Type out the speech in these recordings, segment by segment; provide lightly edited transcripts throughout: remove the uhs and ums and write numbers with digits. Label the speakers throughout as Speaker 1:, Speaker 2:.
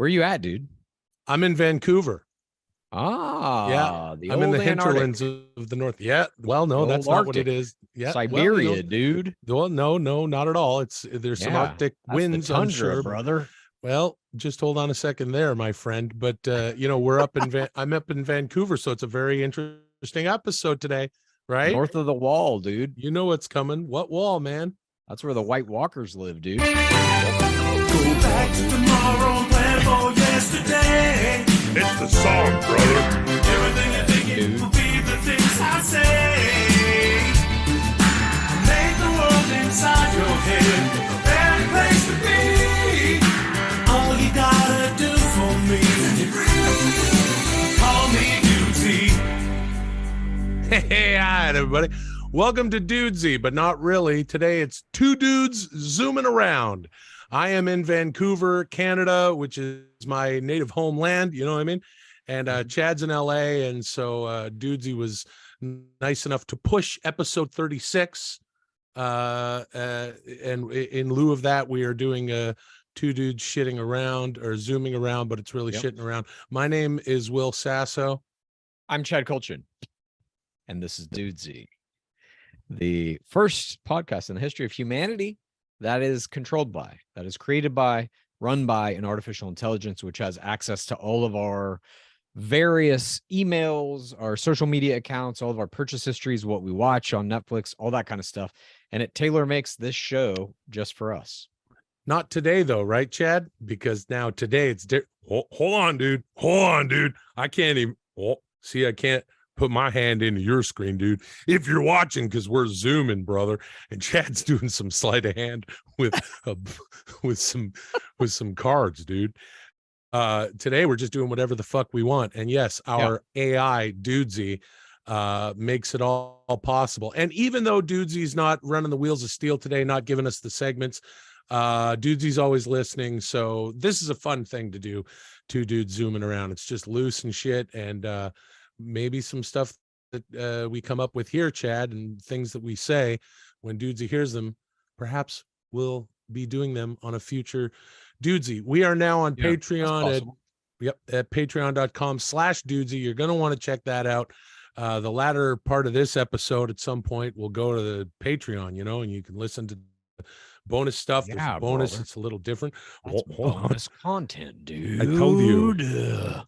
Speaker 1: Where you at, dude?
Speaker 2: I'm in Vancouver.
Speaker 1: Ah, the
Speaker 2: I'm in
Speaker 1: old
Speaker 2: the hinterlands
Speaker 1: Antarctic.
Speaker 2: of the north. Yeah, well, no,
Speaker 1: The
Speaker 2: that's
Speaker 1: old
Speaker 2: not what it
Speaker 1: Arctic.
Speaker 2: is. Yeah,
Speaker 1: Siberia, dude.
Speaker 2: well, no, not at all. There's some
Speaker 1: Yeah,
Speaker 2: Arctic
Speaker 1: that's the
Speaker 2: winds, I'm
Speaker 1: tundra,
Speaker 2: sure.
Speaker 1: brother.
Speaker 2: Well, just hold on a second there, my friend. But I'm up in Vancouver, so it's a very interesting episode today, right?
Speaker 1: North of the wall, dude.
Speaker 2: You know what's coming. What wall, man?
Speaker 1: That's where the White Walkers live, dude.
Speaker 3: Go back to tomorrow, plan for yesterday.
Speaker 4: It's the song, brother.
Speaker 3: Everything you're thinking will be the things I say. Make the world inside your head a better place to be. All you gotta do for me, call me Dudesy.
Speaker 2: Hey, all right, everybody. Welcome to Dudesy, but not really. Today it's two dudes zooming around. I am in Vancouver, Canada, which is my native homeland. You know what I mean? And Chad's in LA. And so Dudesy was nice enough to push episode 36. And in lieu of that, we are doing two dudes shitting around or zooming around, but it's really shitting around. My name is Will Sasso.
Speaker 1: I'm Chad Kultgen, and this is Dudesy, the first podcast in the history of humanity that is controlled by, that is created by, run by an artificial intelligence, which has access to all of our various emails, our social media accounts, all of our purchase histories, what we watch on Netflix, all that kind of stuff. And it tailor makes this show just for us.
Speaker 2: Not today, though, right, Chad? Because now today it's hold on, dude. Hold on, dude. I can't even. I can't put my hand into your screen, dude. If you're watching, because we're zooming, brother, and Chad's doing some sleight of hand with with some cards, dude. Today we're just doing whatever the fuck we want, and yes, our AI Dudesy makes it all possible. And even though Dudesy's not running the wheels of steel today, not giving us the segments, Dudesy's always listening. So this is a fun thing to do. Two dudes zooming around. It's just loose and shit, and maybe some stuff that we come up with here, Chad, and things that we say when Dudesy hears them, perhaps we'll be doing them on a future Dudesy. We are now on Patreon at patreon.com/Dudesy. You're going to want to check that out. The latter part of this episode at some point will go to the Patreon, and you can listen to bonus stuff. There's a bonus. Brother. It's a little different.
Speaker 1: That's bonus content, dude.
Speaker 2: I told you.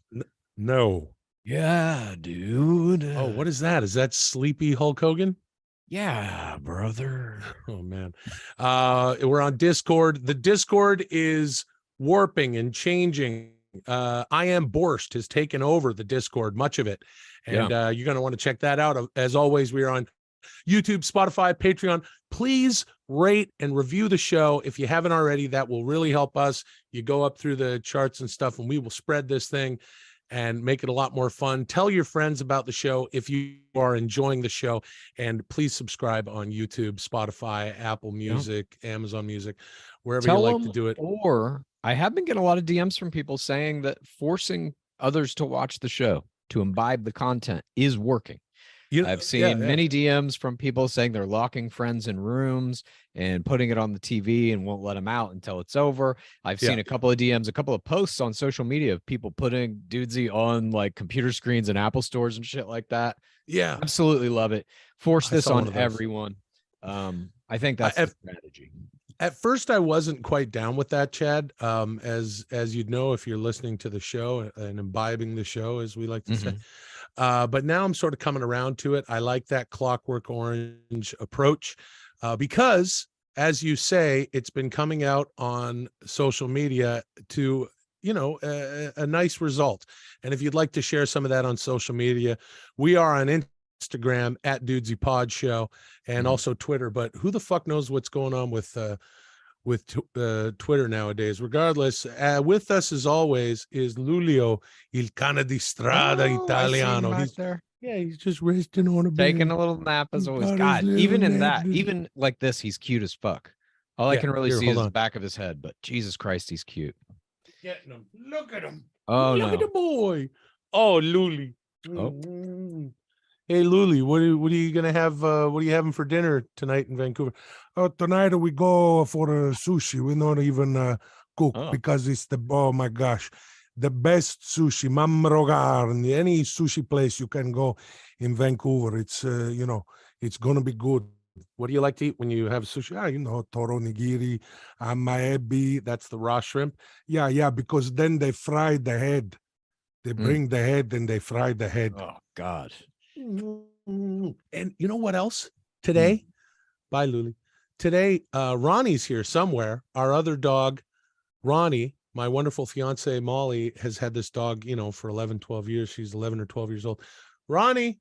Speaker 2: No.
Speaker 1: Yeah, dude.
Speaker 2: Oh, what is that? Is that Sleepy Hulk Hogan?
Speaker 1: Yeah, brother.
Speaker 2: Oh, man. We're on Discord. The Discord is warping and changing. I Am Borscht has taken over the Discord, much of it. And you're going to want to check that out. As always, we are on YouTube, Spotify, Patreon. Please rate and review the show. If you haven't already, that will really help us. You go up through the charts and stuff, and we will spread this thing and make it a lot more fun. Tell your friends about the show if you are enjoying the show, and please subscribe on YouTube, Spotify, Apple Music, Amazon Music, wherever you like to do it.
Speaker 1: Or I have been getting a lot of DMs from people saying that forcing others to watch the show, to imbibe the content, is working. I've seen many DMs from people saying they're locking friends in rooms and putting it on the TV and won't let them out until it's over. I've seen a couple of DMs, a couple of posts on social media of people putting Dudesy on like computer screens and Apple stores and shit like that. Yeah. Absolutely love it. Force this on everyone. I think that's the strategy.
Speaker 2: At first, I wasn't quite down with that, Chad. As you'd know, if you're listening to the show and imbibing the show, as we like to say. But now I'm sort of coming around to it. I like that Clockwork Orange approach because, as you say, it's been coming out on social media to, a nice result. And if you'd like to share some of that on social media, we are on Instagram at Dudesy Pod Show and also Twitter. But who the fuck knows what's going on with Twitter nowadays? Regardless, with us as always is Lulio, il cane di strada italiano. He's just resting on a bed,
Speaker 1: taking a little nap as always. God, even in that, even like this, he's cute as fuck. All I can really see is the back of his head, but Jesus Christ, he's cute.
Speaker 2: Getting him. Look at him.
Speaker 1: Oh,
Speaker 2: look at the boy. Oh, Luli. Oh. Hey, Luli, what are you gonna have? What are you having for dinner tonight in Vancouver?
Speaker 4: Tonight we go for sushi. We're not even
Speaker 2: cook because it's oh my gosh, the best sushi, Mamrogarn, any sushi place you can go in Vancouver. It's, it's going to be good. What do you like to eat when you have sushi? Toro nigiri, maebi, that's the raw shrimp. Yeah, because then they fry the head. They bring the head and they fry the head.
Speaker 1: Oh, God.
Speaker 2: And you know what else? Today, bye, Luli. Today, Ronnie's here somewhere. Our other dog, Ronnie, my wonderful fiance, Molly, has had this dog, for 11, 12 years. She's 11 or 12 years old. Ronnie.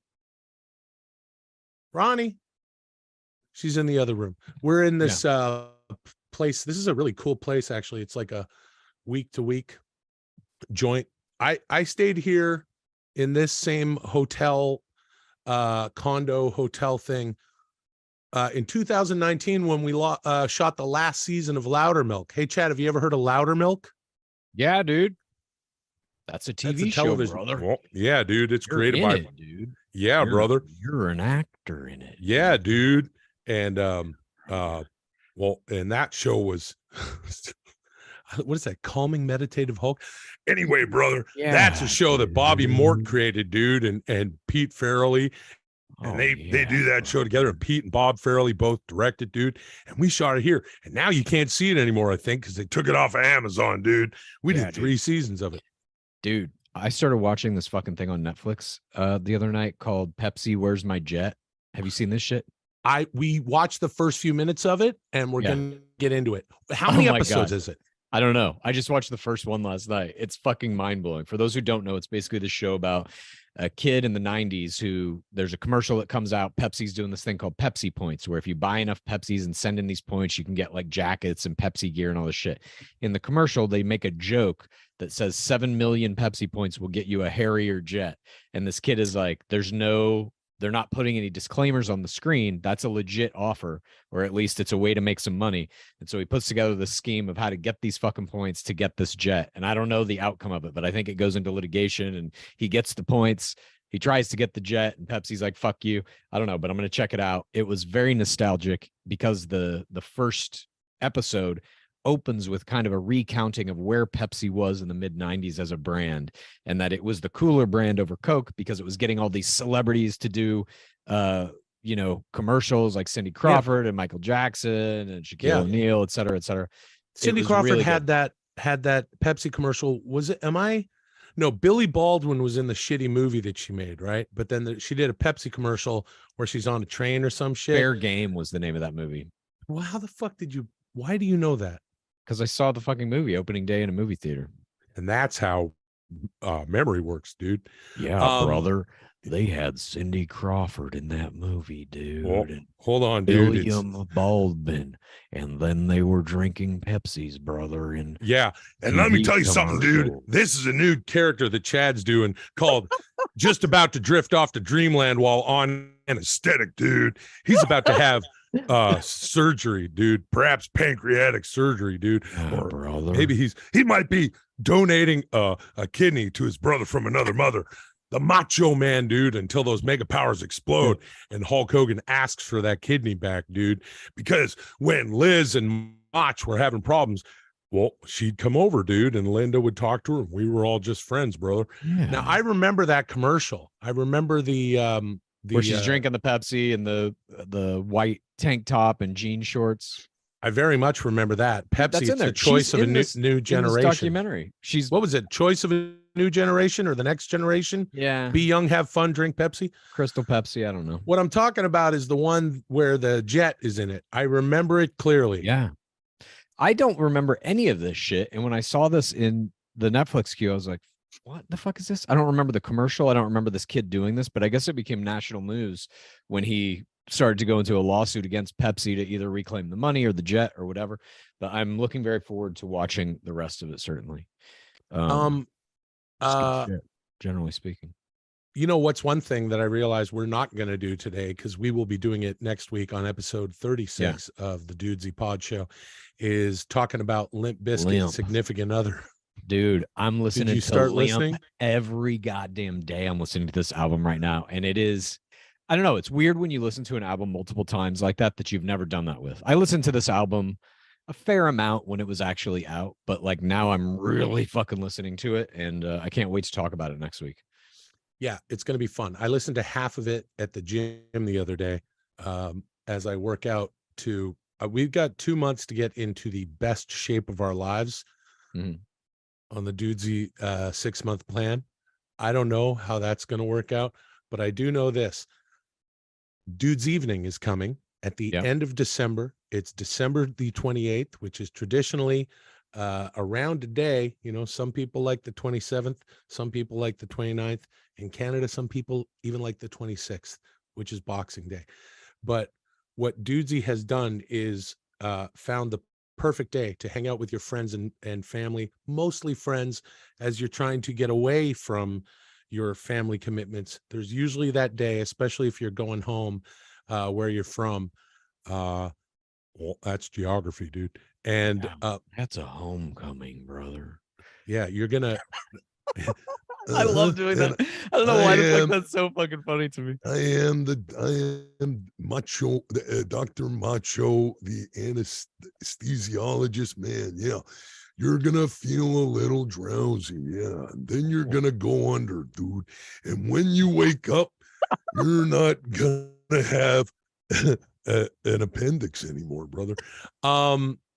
Speaker 2: She's in the other room. We're in this place. This is a really cool place, actually. It's like a week-to-week joint. I stayed here in this same hotel, condo hotel thing in 2019 when we shot the last season of Loudermilk. Hey, Chad, have you ever heard of Loudermilk?
Speaker 1: Yeah, dude. That's a TV show, brother.
Speaker 2: Well, yeah, dude. It's
Speaker 1: You're
Speaker 2: created by
Speaker 1: it, dude.
Speaker 2: Yeah, brother.
Speaker 1: You're an actor in it.
Speaker 2: Yeah, dude. And well, and that show was what is that? Calming Meditative Hulk. Anyway, brother, that's a show that Bobby Mort created, dude, and Pete Farrelly. And they do that show together, and Pete and Bob Farrelly both directed, dude. And we shot it here. And now you can't see it anymore, I think, because they took it off of Amazon, dude. We did 3 seasons of it.
Speaker 1: Dude, I started watching this fucking thing on Netflix the other night called Pepsi, Where's My Jet? Have you seen this shit?
Speaker 2: We watched the first few minutes of it, and we're going to get into it. How many episodes is it?
Speaker 1: I don't know. I just watched the first one last night. It's fucking mind-blowing. For those who don't know, it's basically the show about a kid in the 90s who there's a commercial that comes out. Pepsi's doing this thing called Pepsi Points, where if you buy enough Pepsis and send in these points, you can get like jackets and Pepsi gear and all this shit. In the commercial, they make a joke that says 7 million Pepsi points will get you a Harrier jet. And this kid is like, they're not putting any disclaimers on the screen. That's a legit offer, or at least it's a way to make some money. And so he puts together this scheme of how to get these fucking points to get this jet. And I don't know the outcome of it, but I think it goes into litigation and he gets the points. He tries to get the jet and Pepsi's like, fuck you. I don't know, but I'm going to check it out. It was very nostalgic because the first episode opens with kind of a recounting of where Pepsi was in the mid 90s as a brand, and that it was the cooler brand over Coke because it was getting all these celebrities to do, commercials like Cindy Crawford and Michael Jackson and Shaquille O'Neal, et cetera, et cetera.
Speaker 2: Cindy Crawford really had that Pepsi commercial. Was it, No, Billy Baldwin was in the shitty movie that she made, right? But then she did a Pepsi commercial where she's on a train or some shit.
Speaker 1: Fair Game was the name of that movie.
Speaker 2: Well, why do you know that?
Speaker 1: Because I saw the fucking movie opening day in a movie theater.
Speaker 2: And that's how memory works, dude.
Speaker 1: Yeah, brother. They had Cindy Crawford in that movie, dude.
Speaker 2: Well, hold on, dude.
Speaker 1: William Baldwin. And then they were drinking Pepsis, brother. And
Speaker 2: let me tell you something, dude. This is a new character that Chad's doing called Just About to Drift Off to Dreamland while on anesthetic, dude. He's about to have surgery, dude, perhaps pancreatic surgery, dude, or
Speaker 1: brother.
Speaker 2: Maybe he might be donating a kidney to his brother from another mother, the Macho Man, dude, until those mega powers explode and Hulk Hogan asks for that kidney back, dude, because when Liz and Mach were having problems, well, she'd come over, dude, and Linda would talk to her. We were all just friends, brother. Now I remember that commercial. I remember where
Speaker 1: she's drinking the Pepsi and the white tank top and jean shorts.
Speaker 2: I very much remember that. Pepsi, it's the choice of a new generation.
Speaker 1: Documentary.
Speaker 2: What was it? Choice of a new generation or the next generation?
Speaker 1: Yeah.
Speaker 2: Be young, have fun, drink Pepsi.
Speaker 1: Crystal Pepsi. I don't know.
Speaker 2: What I'm talking about is the one where the jet is in it. I remember it clearly.
Speaker 1: Yeah. I don't remember any of this shit. And when I saw this in the Netflix queue, I was like, what the fuck is this? I don't remember the commercial. I don't remember this kid doing this, but I guess it became national news when he started to go into a lawsuit against Pepsi to either reclaim the money or the jet or whatever. But I'm looking very forward to watching the rest of it, certainly. Generally speaking.
Speaker 2: You know what's one thing that I realized we're not going to do today, because we will be doing it next week on episode 36 of the Dudesy Pod Show, is talking about Limp Bizkit's Significant Other.
Speaker 1: Dude, I'm listening
Speaker 2: to start listening
Speaker 1: every goddamn day. I'm listening to this album right now, and it is, I don't know, it's weird when you listen to an album multiple times like that you've never done that with. I listened to this album a fair amount when it was actually out, but like now I'm really fucking listening to it, and I can't wait to talk about it next week.
Speaker 2: Yeah, it's going to be fun. I listened to half of it at the gym the other day as I work out to we've got 2 months to get into the best shape of our lives on the Dudesy 6-month plan. I don't know how that's going to work out, but I do know this. Dude's Evening is coming at the end of December. It's December the 28th, which is traditionally around a day. You know, some people like the 27th, some people like the 29th. In Canada, some people even like the 26th, which is Boxing Day. But what Dudesy has done is found the perfect day to hang out with your friends and family, mostly friends, as you're trying to get away from your family commitments. There's usually that day, especially if you're going home where you're from. Well, that's geography, dude. And
Speaker 1: that's a homecoming, brother.
Speaker 2: Yeah, you're gonna
Speaker 1: I love doing that. I don't know why that's so fucking funny to me.
Speaker 4: I am Macho, Dr. Macho, the anesthesiologist, man. Yeah. You're gonna feel a little drowsy, yeah. And then you're gonna go under, dude. And when you wake up, you're not gonna have an appendix anymore, brother.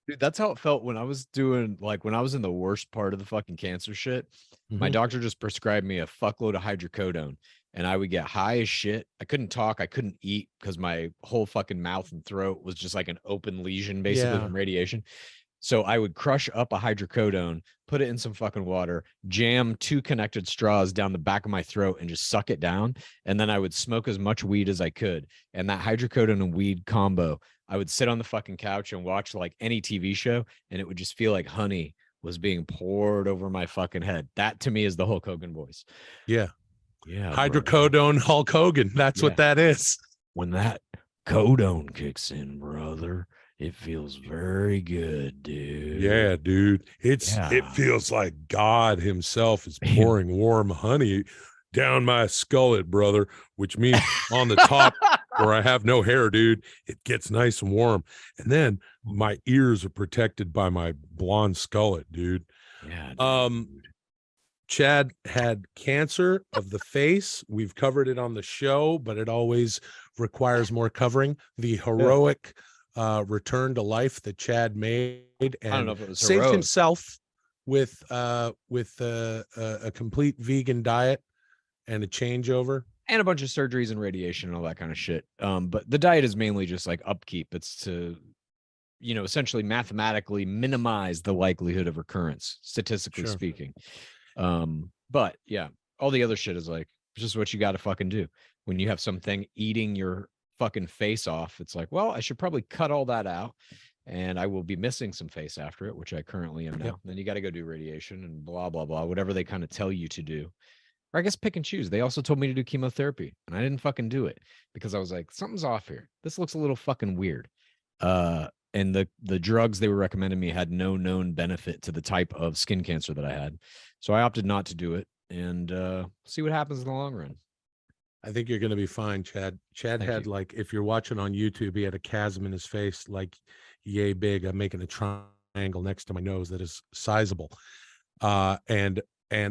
Speaker 1: Dude, that's how it felt when I was doing, like, when I was in the worst part of the fucking cancer shit. My doctor just prescribed me a fuckload of hydrocodone, and I would get high as shit. I couldn't talk. I couldn't eat because my whole fucking mouth and throat was just like an open lesion, basically, from radiation. So I would crush up a hydrocodone, put it in some fucking water, jam 2 connected straws down the back of my throat and just suck it down. And then I would smoke as much weed as I could. And that hydrocodone and weed combo, I would sit on the fucking couch and watch like any TV show, and it would just feel like honey was being poured over my fucking head. That to me is the Hulk Hogan voice.
Speaker 2: Yeah.
Speaker 1: Yeah.
Speaker 2: Hydrocodone Hulk Hogan. That's what that is.
Speaker 1: When that codone kicks in, brother, it feels very good, dude.
Speaker 2: Yeah, dude. It feels like God himself is pouring warm honey down my skullet, brother, which means on the top where I have no hair, dude, it gets nice and warm. And then my ears are protected by my blonde skullet, dude.
Speaker 1: Yeah. Dude.
Speaker 2: Chad had cancer of the face. We've covered it on the show, but it always requires more covering. The heroic return to life that Chad made, and
Speaker 1: I don't know if it was
Speaker 2: saved
Speaker 1: heroic.
Speaker 2: himself with a complete vegan diet and a changeover
Speaker 1: and a bunch of surgeries and radiation and all that kind of shit. But the diet is mainly just like upkeep. It's to, you know, essentially mathematically minimize the likelihood of recurrence, statistically speaking. But yeah, all the other shit is like just what you got to fucking do when you have something eating your fucking face off. It's like, well, I should probably cut all that out, and I will be missing some face after it, which I currently am now. Then you got to go do radiation and blah blah blah, whatever they kind of tell you to do. Or I guess pick and choose. They also told me to do chemotherapy, and I didn't fucking do it because I was like, something's off here. This looks a little fucking weird. And the drugs they were recommending me had no known benefit to the type of skin cancer that I had. So I opted not to do it, and see what happens in the long run.
Speaker 2: I think you're going to be fine, Chad. Chad had like, if you're watching on YouTube, he had a chasm in his face, like yay big. I'm making a triangle next to my nose that is sizable. And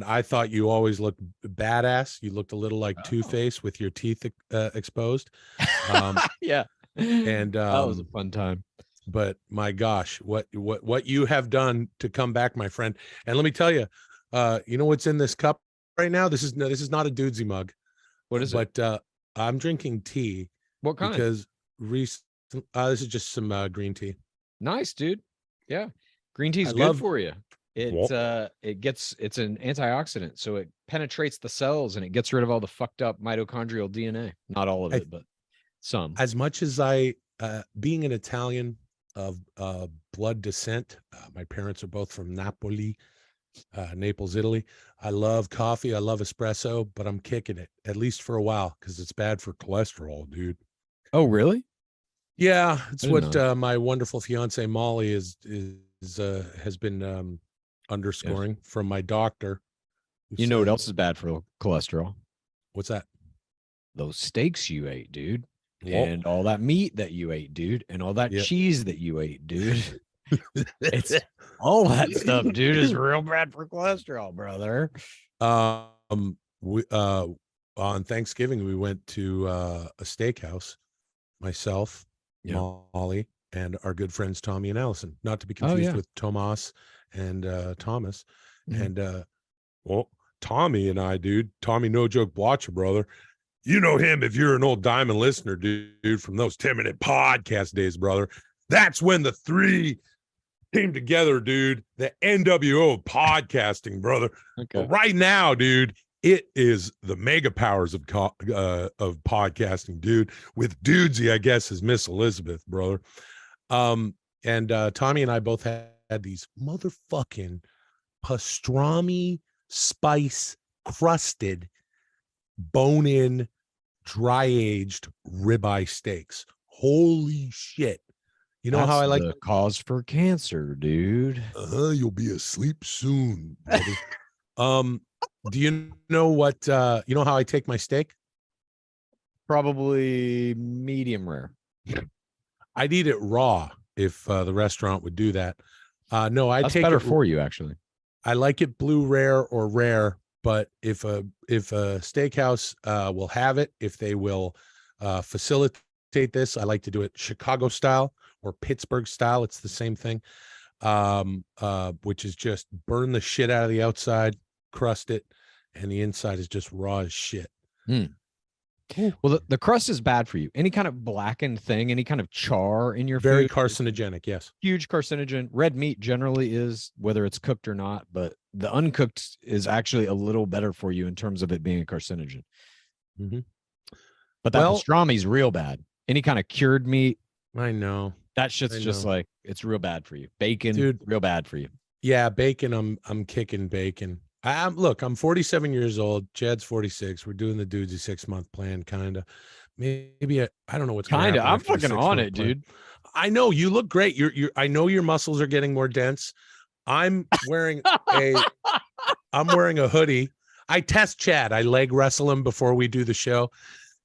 Speaker 2: I thought you always looked badass. You looked a little like Two-Face with your teeth exposed.
Speaker 1: Yeah.
Speaker 2: And
Speaker 1: that was a fun time.
Speaker 2: But my gosh, what you have done to come back, my friend. And let me tell you, you know what's in this cup right now? This is not a Dudesy mug.
Speaker 1: What is it?
Speaker 2: But I'm drinking tea.
Speaker 1: What kind?
Speaker 2: Because this is just some green tea.
Speaker 1: Nice, dude. Yeah. Green tea is good for you. It's an antioxidant, so it penetrates the cells and it gets rid of all the fucked up mitochondrial DNA. Not all of it, but some.
Speaker 2: As much as I being an Italian of blood descent, my parents are both from Napoli, Naples, Italy. I love coffee. I love espresso, but I'm kicking it at least for a while because it's bad for cholesterol, dude.
Speaker 1: Oh, really?
Speaker 2: Yeah, it's what my wonderful fiance Molly has been underscoring from my doctor.
Speaker 1: You know what else is bad for cholesterol?
Speaker 2: What's that?
Speaker 1: Those steaks you ate, dude. And all that meat that you ate, dude, and all that cheese that you ate, dude. It's all that stuff, dude, is real bad for cholesterol, brother.
Speaker 2: We on Thanksgiving we went to a steakhouse, myself, Molly, and our good friends Tommy and Allison, not to be confused with Tomas and Thomas. And well, Tommy and I, dude, Tommy No Joke Watcher, brother. You know him if you're an old Diamond listener, dude, from those 10-minute podcast days, brother. That's when the three came together, dude. The NWO of podcasting, brother.
Speaker 1: Okay.
Speaker 2: But right now, dude, it is the mega powers of podcasting, dude. With Dudesy, I guess, is Miss Elizabeth, brother. And Tommy and I both had these motherfucking pastrami spice crusted bone-in dry aged ribeye steaks. Holy shit. You know how I like
Speaker 1: the cause for cancer, dude.
Speaker 4: You'll be asleep soon, brother.
Speaker 2: Do you know what you know how I take my steak?
Speaker 1: Probably medium rare.
Speaker 2: I'd eat it raw if the restaurant would do that. No, I take
Speaker 1: better
Speaker 2: it
Speaker 1: for you, actually.
Speaker 2: I like it blue rare or rare, but if a steakhouse will have it, if they will facilitate this, I like to do it Chicago style or Pittsburgh style. It's the same thing, which is just burn the shit out of the outside, crust it, and the inside is just raw as shit.
Speaker 1: Well, the crust is bad for you. Any kind of blackened thing, any kind of char in your
Speaker 2: Very
Speaker 1: food,
Speaker 2: carcinogenic, yes.
Speaker 1: huge carcinogen. Red meat generally is, whether it's cooked or not, but the uncooked is actually a little better for you in terms of it being a carcinogen. But that pastrami is real bad. Any kind of cured meat,
Speaker 2: I know.
Speaker 1: That shit's just like, it's real bad for you. Bacon,
Speaker 2: dude,
Speaker 1: real bad for you.
Speaker 2: Yeah, bacon. I'm kicking bacon. Look, I'm 47 years old. Jed's 46. We're doing the Dudesy 6-month plan, kind of. Maybe I don't know what's
Speaker 1: kind of. I'm fucking on it, dude.
Speaker 2: I know you look great. I know your muscles are getting more dense. I'm wearing a hoodie. I test Chad. I leg wrestle him before we do the show.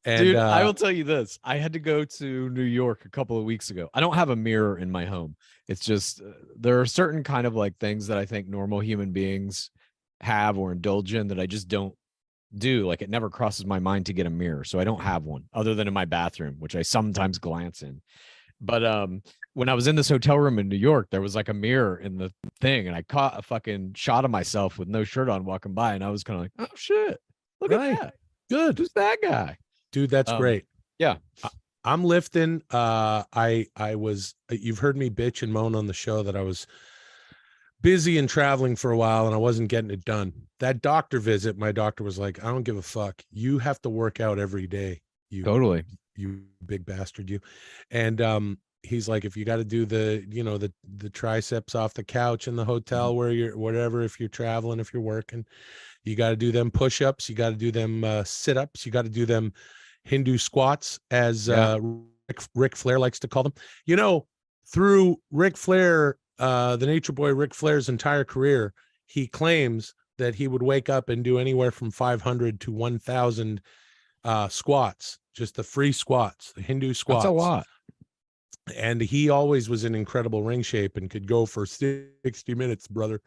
Speaker 2: And,
Speaker 1: dude, I will tell you this. I had to go to New York a couple of weeks ago. I don't have a mirror in my home. It's just there are certain kind of like things that I think normal human beings have or indulge in that I just don't do. Like it never crosses my mind to get a mirror. So I don't have one other than in my bathroom, which I sometimes glance in. But when I was in this hotel room in New York, there was like a mirror in the thing, and I caught a fucking shot of myself with no shirt on walking by, and I was kind of like, oh shit, look at that.
Speaker 2: Good.
Speaker 1: Who's that guy?
Speaker 2: Dude, that's great.
Speaker 1: Yeah.
Speaker 2: I'm lifting. I was, you've heard me bitch and moan on the show that I was busy and traveling for a while and I wasn't getting it done. That doctor visit, my doctor was like, I don't give a fuck. You have to work out every day. You big bastard, you. And he's like, if you got to do the triceps off the couch in the hotel where you're, whatever, if you're traveling, if you're working, you got to do them push-ups, you got to do them sit-ups, you got to do them Hindu squats, as Ric Flair likes to call them. You know, through Ric Flair, the Nature Boy Ric Flair's entire career, he claims that he would wake up and do anywhere from 500 to 1,000 squats, just the free squats, the Hindu squats.
Speaker 1: That's a lot.
Speaker 2: And he always was in incredible ring shape and could go for 60 minutes, brother.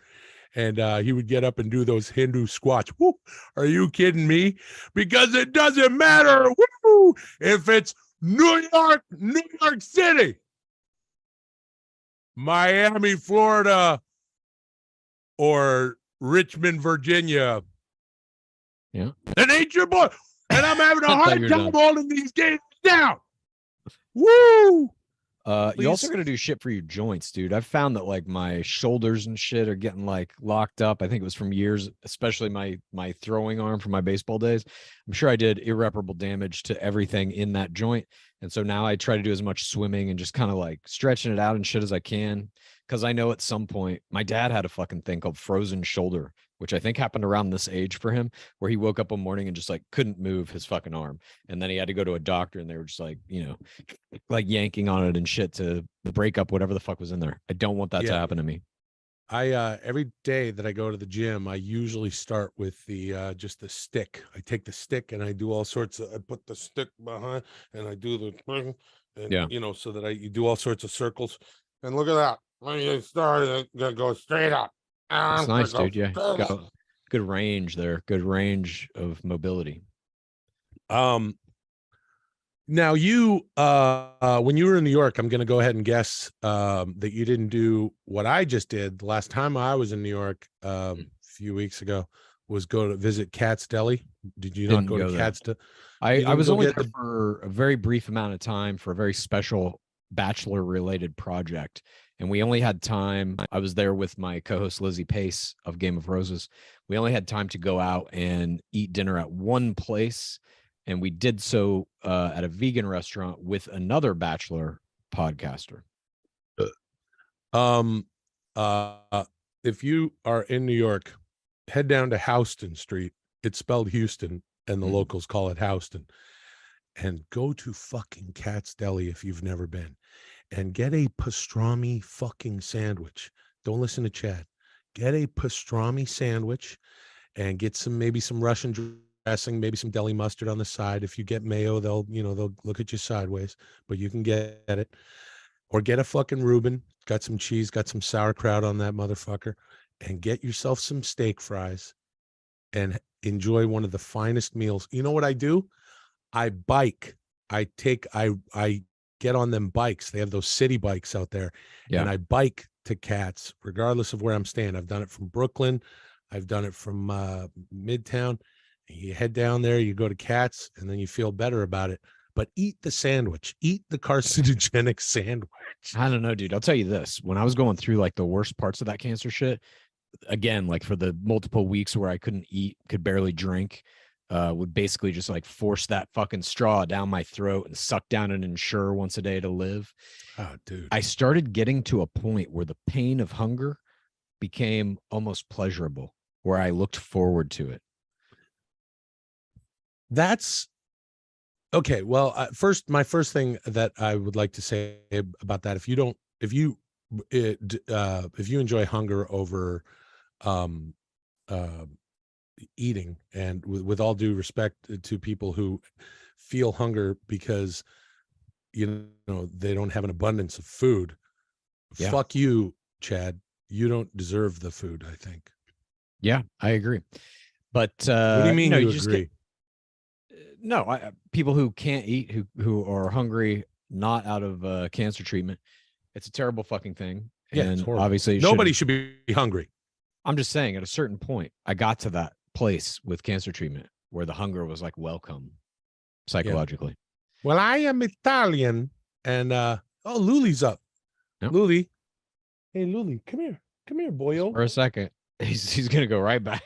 Speaker 2: And he would get up and do those Hindu squats. Woo! Are you kidding me? Because it doesn't matter if it's New York City, Miami, Florida, or Richmond, Virginia.
Speaker 1: Yeah.
Speaker 2: The Nature Boy. And I'm having a hard time holding these games down. Woo!
Speaker 1: You also got to do shit for your joints, dude. I've found that like my shoulders and shit are getting like locked up. I think it was from years, especially my throwing arm from my baseball days. I'm sure I did irreparable damage to everything in that joint. And so now I try to do as much swimming and just kind of like stretching it out and shit as I can. Cause I know at some point my dad had a fucking thing called frozen shoulder, which I think happened around this age for him, where he woke up one morning and just like couldn't move his fucking arm. And then he had to go to a doctor and they were just like, you know, like yanking on it and shit to break up whatever the fuck was in there. I don't want that to happen to me.
Speaker 2: I every day that I go to the gym, I usually start with the just the stick. I take the stick and I do all sorts of, I put the stick behind and I do the, and you know, so that you do all sorts of circles. And look at that.
Speaker 4: when you start, it's gonna go straight up.
Speaker 1: That's nice, dude. Yeah, got good range there. Good range of mobility.
Speaker 2: Now you when you were in New York, I'm going to go ahead and guess that you didn't do what I just did the last time I was in New York a few weeks ago, was go to visit Cat's Deli. Did you not go to Cat's Deli?
Speaker 1: I was only there for a very brief amount of time for a very special bachelor related project, and we only had time. I was there with my co-host Lizzie Pace of Game of Roses. We only had time to go out and eat dinner at one place, and we did so at a vegan restaurant with another bachelor podcaster.
Speaker 2: If you are in New York, head down to Houston Street. It's spelled Houston, and the locals call it Houston. And go to fucking Cat's Deli if you've never been, and get a pastrami fucking sandwich. Don't listen to Chad. Get a pastrami sandwich, and get maybe some Russian dressing, maybe some deli mustard on the side. If you get mayo, they'll look at you sideways, but you can get it. Or get a fucking Reuben, got some cheese, got some sauerkraut on that motherfucker, and get yourself some steak fries and enjoy one of the finest meals. You know what I do? I bike. I get on them bikes. They have those city bikes out there. Yeah. And I bike to Cats, regardless of where I'm staying. I've done it from Brooklyn. I've done it from Midtown. You head down there, you go to Cats, and then you feel better about it. But eat the sandwich. Eat the carcinogenic sandwich.
Speaker 1: I don't know, dude. I'll tell you this. When I was going through like the worst parts of that cancer shit, again, like for the multiple weeks where I couldn't eat, could barely drink, would basically just like force that fucking straw down my throat and suck down an Ensure once a day to live.
Speaker 2: Oh, dude.
Speaker 1: I started getting to a point where the pain of hunger became almost pleasurable, where I looked forward to it.
Speaker 2: That's okay. Well, my first thing that I would like to say about that, if you enjoy hunger over eating, and with all due respect to people who feel hunger because they don't have an abundance of food, fuck you, Chad. You don't deserve the food, I think.
Speaker 1: Yeah, I agree. But
Speaker 2: what do you mean you agree?
Speaker 1: People who can't eat, who are hungry, not out of cancer treatment, it's a terrible fucking thing.
Speaker 2: Yeah,
Speaker 1: and obviously
Speaker 2: nobody should be hungry.
Speaker 1: I'm just saying, at a certain point, I got to that place with cancer treatment where the hunger was like welcome psychologically.
Speaker 2: Yeah. Well, I am Italian, and Luli's up. Yep. Luli, hey Luli, come here, boyo.
Speaker 1: For a second, he's gonna go right back.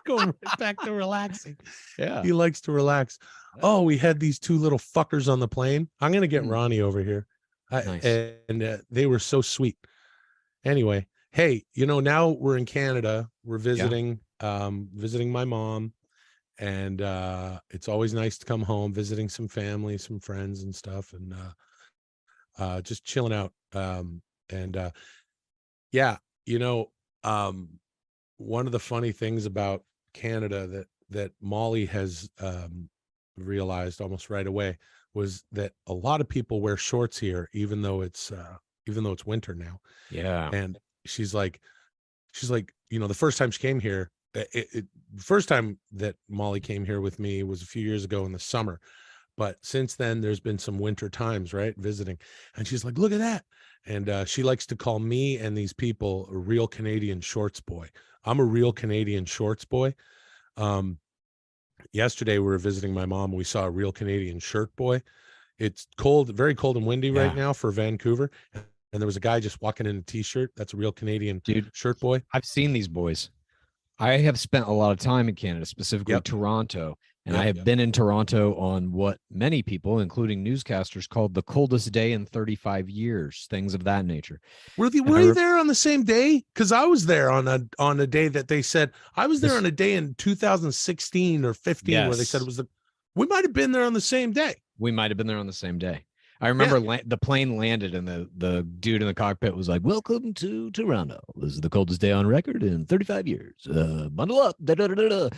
Speaker 2: Go right back to relaxing.
Speaker 1: Yeah,
Speaker 2: he likes to relax. Oh, we had these two little fuckers on the plane. I'm gonna get Ronnie over here.
Speaker 1: Nice.
Speaker 2: And they were so sweet. Anyway, hey, now we're in Canada. We're visiting, visiting my mom, and it's always nice to come home, visiting some family, some friends and stuff, and just chilling out. One of the funny things about Canada that Molly has realized almost right away was that a lot of people wear shorts here, even though it's winter now.
Speaker 1: Yeah.
Speaker 2: And she's like, the first time she came here, first time that Molly came here with me was a few years ago in the summer. But since then, there's been some winter times, right? Visiting. And she's like, look at that. And she likes to call me and these people a real Canadian shorts boy. I'm a real Canadian shorts boy. Yesterday, we were visiting my mom. We saw a real Canadian shirt boy. It's cold, very cold and windy right now for Vancouver. And there was a guy just walking in a t-shirt. That's a real Canadian shirt boy.
Speaker 1: I've seen these boys. I have spent a lot of time in Canada, specifically Toronto. And I have been in Toronto on what many people, including newscasters, called the coldest day in 35 years, things of that nature.
Speaker 2: Were you there on the same day? Because I was there on a day that they said, I was there on a day in 2016 or 15 where they said it was we might have been there on the same day.
Speaker 1: We might have been there on the same day. I remember the plane landed and the dude in the cockpit was like, welcome to Toronto. This is the coldest day on record in 35 years. Bundle up. Da, da, da, da, da.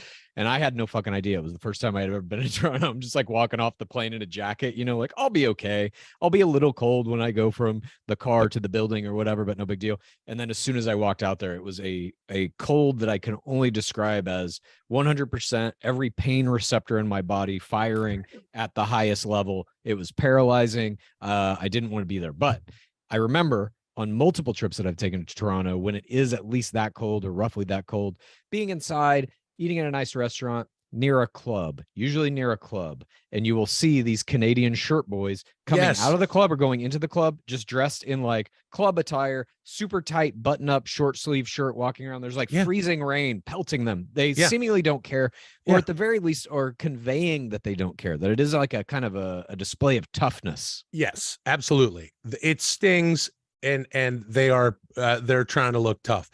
Speaker 1: And I had no fucking idea. It was the first time I had ever been in Toronto. I'm just like walking off the plane in a jacket, like I'll be okay. I'll be a little cold when I go from the car to the building or whatever, but no big deal. And then as soon as I walked out there, it was a cold that I can only describe as 100% every pain receptor in my body firing at the highest level. It was paralyzing. I didn't want to be there, but I remember on multiple trips that I've taken to Toronto, when it is at least that cold or roughly that cold, being inside, eating in a nice restaurant near a club, usually near a club, and you will see these Canadian shirt boys coming out of the club or going into the club, just dressed in like club attire, super tight button up, short sleeve shirt, walking around. There's like freezing rain pelting them. They seemingly don't care, or at the very least, or conveying that they don't care, that it is like a kind of a display of toughness.
Speaker 2: Yes, absolutely. It stings, and they're trying to look tough.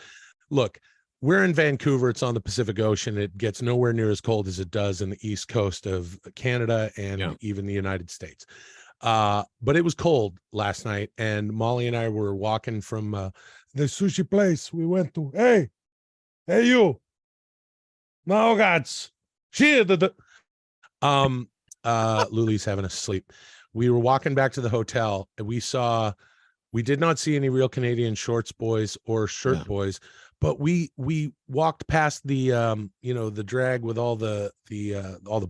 Speaker 2: Look, we're in Vancouver. It's on the Pacific Ocean. It gets nowhere near as cold as it does in the east coast of Canada and even the United States. But it was cold last night, and Molly and I were walking from the sushi place we went to. Hey, you. No, gods. Luli's having a sleep. We were walking back to the hotel, and we did not see any real Canadian shorts boys or shirt boys. But we walked past the the drag with all the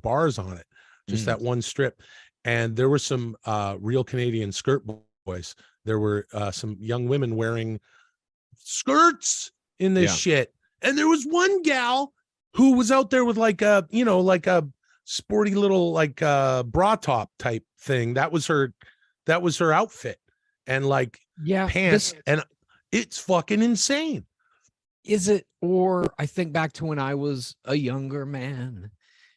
Speaker 2: bars on it, just that one strip, and there were some real Canadian skirt boys. There were some young women wearing skirts in this shit, and there was one gal who was out there with like a sporty little like bra top type thing. That was her outfit, and like pants, and it's fucking insane.
Speaker 1: Is it? Or I think back to when I was a younger man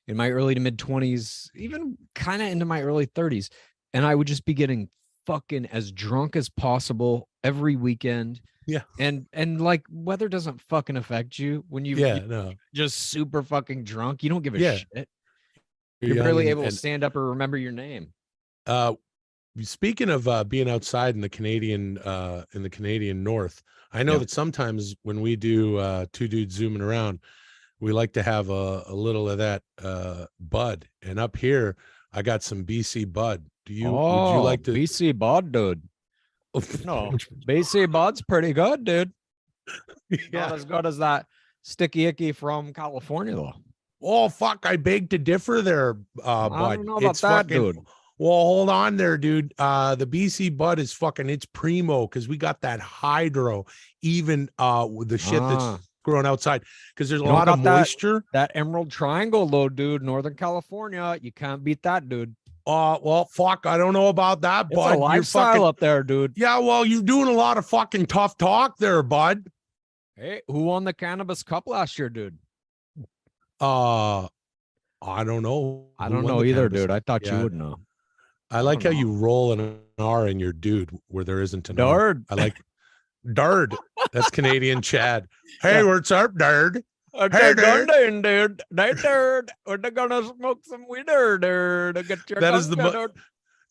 Speaker 1: in my early to mid 20s, even kind of into my early 30s, and I would just be getting fucking as drunk as possible every weekend.
Speaker 2: Yeah.
Speaker 1: And like weather doesn't fucking affect you when you're just super fucking drunk. You don't give a shit. You're barely able to stand up or remember your name.
Speaker 2: Speaking of being outside in the Canadian North, I know that sometimes when we do two dudes zooming around, we like to have a little of that bud. And up here, I got some BC bud. Would you like to?
Speaker 1: BC bud, dude? No, BC bud's pretty good, dude. Not as good as that sticky icky from California, though.
Speaker 2: Oh fuck! I beg to differ there, bud.
Speaker 1: I don't know about that, dude.
Speaker 2: Well, hold on there, dude. The BC bud is fucking, it's primo, because we got that hydro, even with the shit that's growing outside, because there's a lot of moisture.
Speaker 1: That Emerald Triangle, though, dude, Northern California, you can't beat that, dude.
Speaker 2: Well, fuck, I don't know about that,
Speaker 1: it's
Speaker 2: bud.
Speaker 1: It's a lifestyle up there, dude.
Speaker 2: Yeah, well, you're doing a lot of fucking tough talk there, bud.
Speaker 1: Hey, who won the Cannabis Cup last year, dude?
Speaker 2: I don't know.
Speaker 1: I don't know either, dude. I thought you would know.
Speaker 2: I like how you roll an R in your dude where there isn't an
Speaker 1: Dard.
Speaker 2: R. I like Dard. That's Canadian Chad. Hey, what's up, Dard?
Speaker 1: Hey, dude. Hey, dude. We're gonna smoke some weed, dude. Get your
Speaker 2: that is the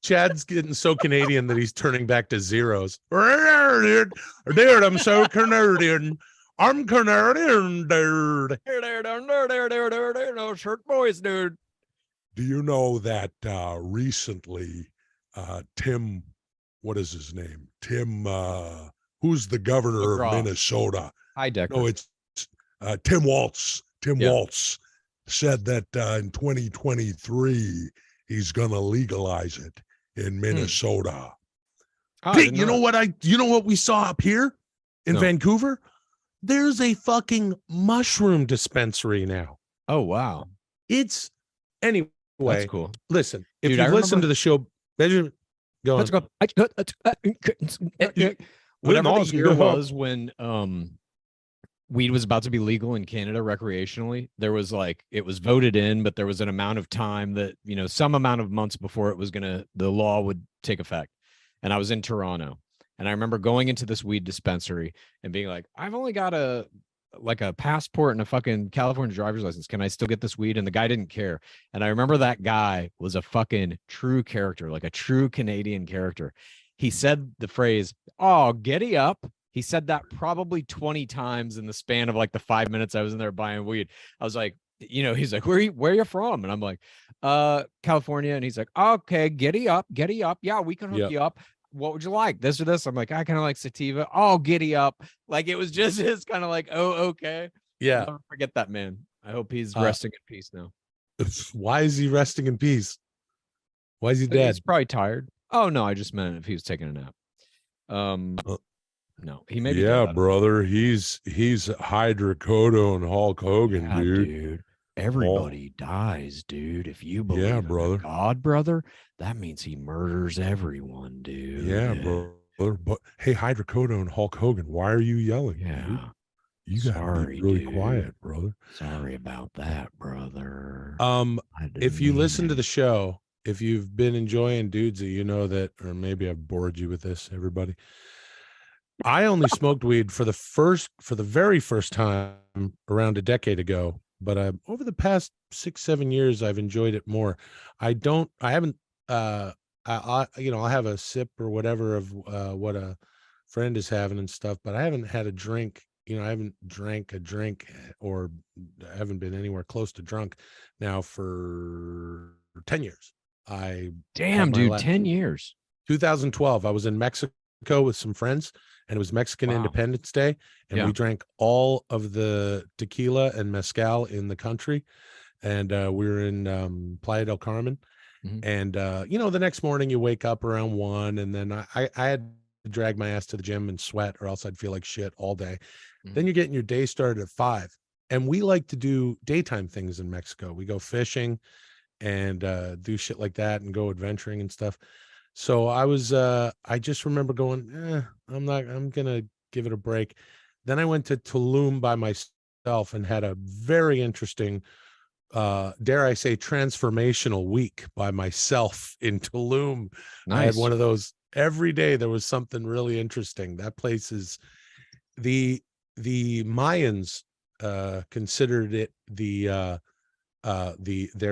Speaker 2: Chad's getting so Canadian that he's turning back to zeros. Dude, I'm so Canadian. I'm Canadian, dude.
Speaker 1: No shirt boys, dude.
Speaker 4: Do you know that recently Tim, what is his name? Tim, who's the governor of Minnesota?
Speaker 1: Dudecrew.
Speaker 4: No, it's Tim Walz. Tim Walz said that in 2023 he's going to legalize it in Minnesota.
Speaker 2: Hey, you know what we saw up here in Vancouver? There's a fucking mushroom dispensary now.
Speaker 1: Oh wow.
Speaker 2: It's anyway.
Speaker 1: That's cool.
Speaker 2: Listen, if you listen to the show, Benjamin, go on.
Speaker 1: Let's go. Whatever the year was when weed was about to be legal in Canada recreationally, there was like, it was voted in, but there was an amount of time that, some amount of months before the law would take effect. And I was in Toronto, and I remember going into this weed dispensary and being like, I've only got a passport and a fucking California driver's license. Can I still get this weed? And the guy didn't care. And I remember that guy was a fucking true character, like a true Canadian character. He said the phrase, "Oh, giddy up." He said that probably 20 times in the span of like the 5 minutes I was in there buying weed. I was like, he's like, where you from? And I'm like, California. And he's like, okay, giddy up. Yeah, we can hook you up. What would you like? This or this? I'm like, I kind of like sativa. Oh, giddy up. Like, it was just his kind of like, oh, okay.
Speaker 2: Yeah.
Speaker 1: I'll never forget that man. I hope he's resting in peace now.
Speaker 2: Why is he resting in peace? Why is he dead?
Speaker 1: He's probably tired. Oh no, I just meant if he was taking a nap. No, he may be dead.
Speaker 4: Brother. He's hydrocodone Hulk Hogan, dude.
Speaker 1: Everybody dies, dude. If you believe in God, brother, that means he murders everyone, dude.
Speaker 4: Yeah, brother. But hey, hydrocodone Hulk Hogan, why are you yelling?
Speaker 1: Yeah.
Speaker 4: Dude? You gotta be really quiet, brother.
Speaker 1: Sorry about that, brother.
Speaker 2: If you listen to the show, if you've been enjoying Dudesy, you know that, or maybe I've bored you with this, everybody. I only smoked weed for the very first time around a decade ago, but over the past 6-7 years, I've enjoyed it more. I'll have a sip or whatever of what a friend is having and stuff, but I haven't had a drink. I haven't drank a drink, or I haven't been anywhere close to drunk now for 10 years.
Speaker 1: Damn, dude, 10 years.
Speaker 2: 2012, I was in Mexico with some friends, and it was Mexican Independence Day, and we drank all of the tequila and mezcal in the country, and we were in Playa del Carmen. And the next morning you wake up around 1, and then I had to drag my ass to the gym and sweat, or else I'd feel like shit all day. Then you're getting your day started at 5, and we like to do daytime things in Mexico. We go fishing and do shit like that, and go adventuring and stuff. So I just remember going, I'm gonna give it a break. Then I went to Tulum by myself and had a very interesting, dare I say, transformational week by myself in Tulum. Nice. I had one of those. Every day there was something really interesting. That place is the Mayans considered it their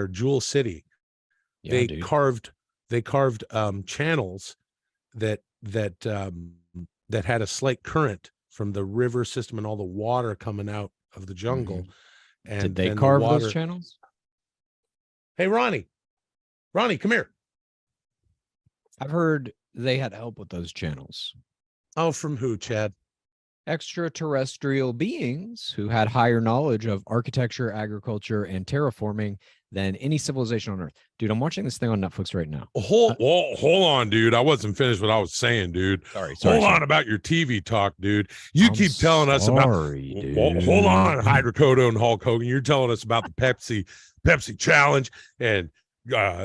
Speaker 2: jewel city. Yeah, they carved channels that had a slight current from the river system and all the water coming out of the jungle. And
Speaker 1: did they carve those channels?
Speaker 2: Hey, Ronnie, come here.
Speaker 1: I've heard they had help with those channels.
Speaker 2: Oh, from who, Chad?
Speaker 1: Extraterrestrial beings who had higher knowledge of architecture, agriculture, and terraforming than any civilization on Earth. Dude, I'm watching this thing on Netflix right now.
Speaker 4: Hold on, dude. I wasn't finished what I was saying, dude.
Speaker 1: Sorry.
Speaker 4: Hold on about your TV talk, dude. You keep telling us about. Hold on, hydrocodone Hulk Hogan. You're telling us about the Pepsi challenge and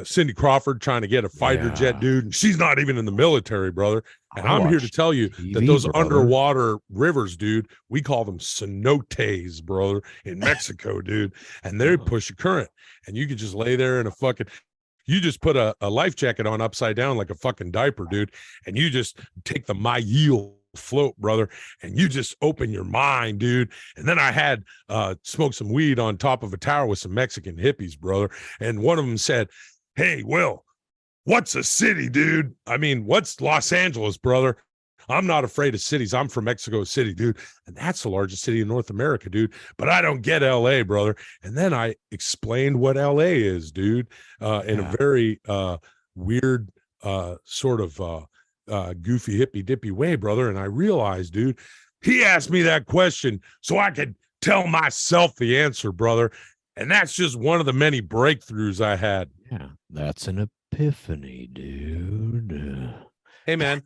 Speaker 4: Cindy Crawford trying to get a fighter jet, dude, and she's not even in the military, brother. And I'm here to tell you that those underwater rivers, dude, we call them cenotes, brother, in Mexico, dude, and they push a current, and you could just lay there in you just put a life jacket on upside down like a fucking diaper, dude, and you just take the Mayil float, brother, and you just open your mind, dude. And then I had smoked some weed on top of a tower with some Mexican hippies, brother, and one of them said, "Hey, Will, what's a city, dude? I mean, what's Los Angeles, brother? I'm not afraid of cities. I'm from Mexico City, dude, and that's the largest city in North America, dude, but I don't get LA, brother." And then I explained what LA is, dude, in a very weird sort of goofy hippy dippy way, brother. And I realized, dude, he asked me that question so I could tell myself the answer, brother. And that's just one of the many breakthroughs I had.
Speaker 1: Yeah, that's an epiphany, dude.
Speaker 2: Hey, man,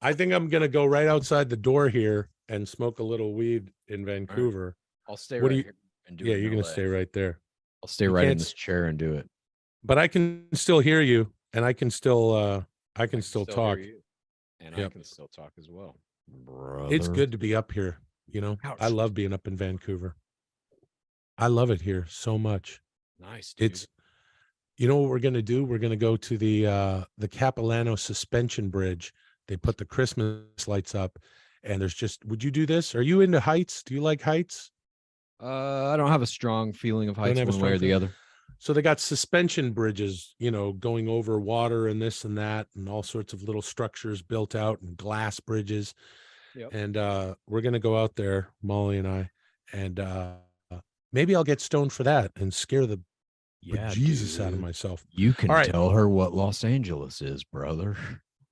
Speaker 2: I think I'm going to go right outside the door here and smoke a little weed in Vancouver.
Speaker 1: Right. I'll stay right here and do it.
Speaker 2: Yeah, you're going to stay right there.
Speaker 1: I'll stay right in this chair and do it.
Speaker 2: But I can still hear you, and I can still talk.
Speaker 1: And I can still talk as well. Brother.
Speaker 2: It's good to be up here. Ouch. I love being up in Vancouver. I love it here so much.
Speaker 1: Nice, dude.
Speaker 2: What we're going to do? We're going to go to the Capilano suspension bridge. They put the Christmas lights up, and would you do this? Are you into heights? Do you like heights?
Speaker 1: I don't have a strong feeling of heights one way or the other.
Speaker 2: So they got suspension bridges, going over water and this and that, and all sorts of little structures built out, and glass bridges. Yep. And we're going to go out there, Molly and I, and Maybe I'll get stoned for that and scare the Jesus out of
Speaker 1: dude.
Speaker 2: myself.
Speaker 1: You can
Speaker 2: All right.
Speaker 1: tell her what Los Angeles is, brother.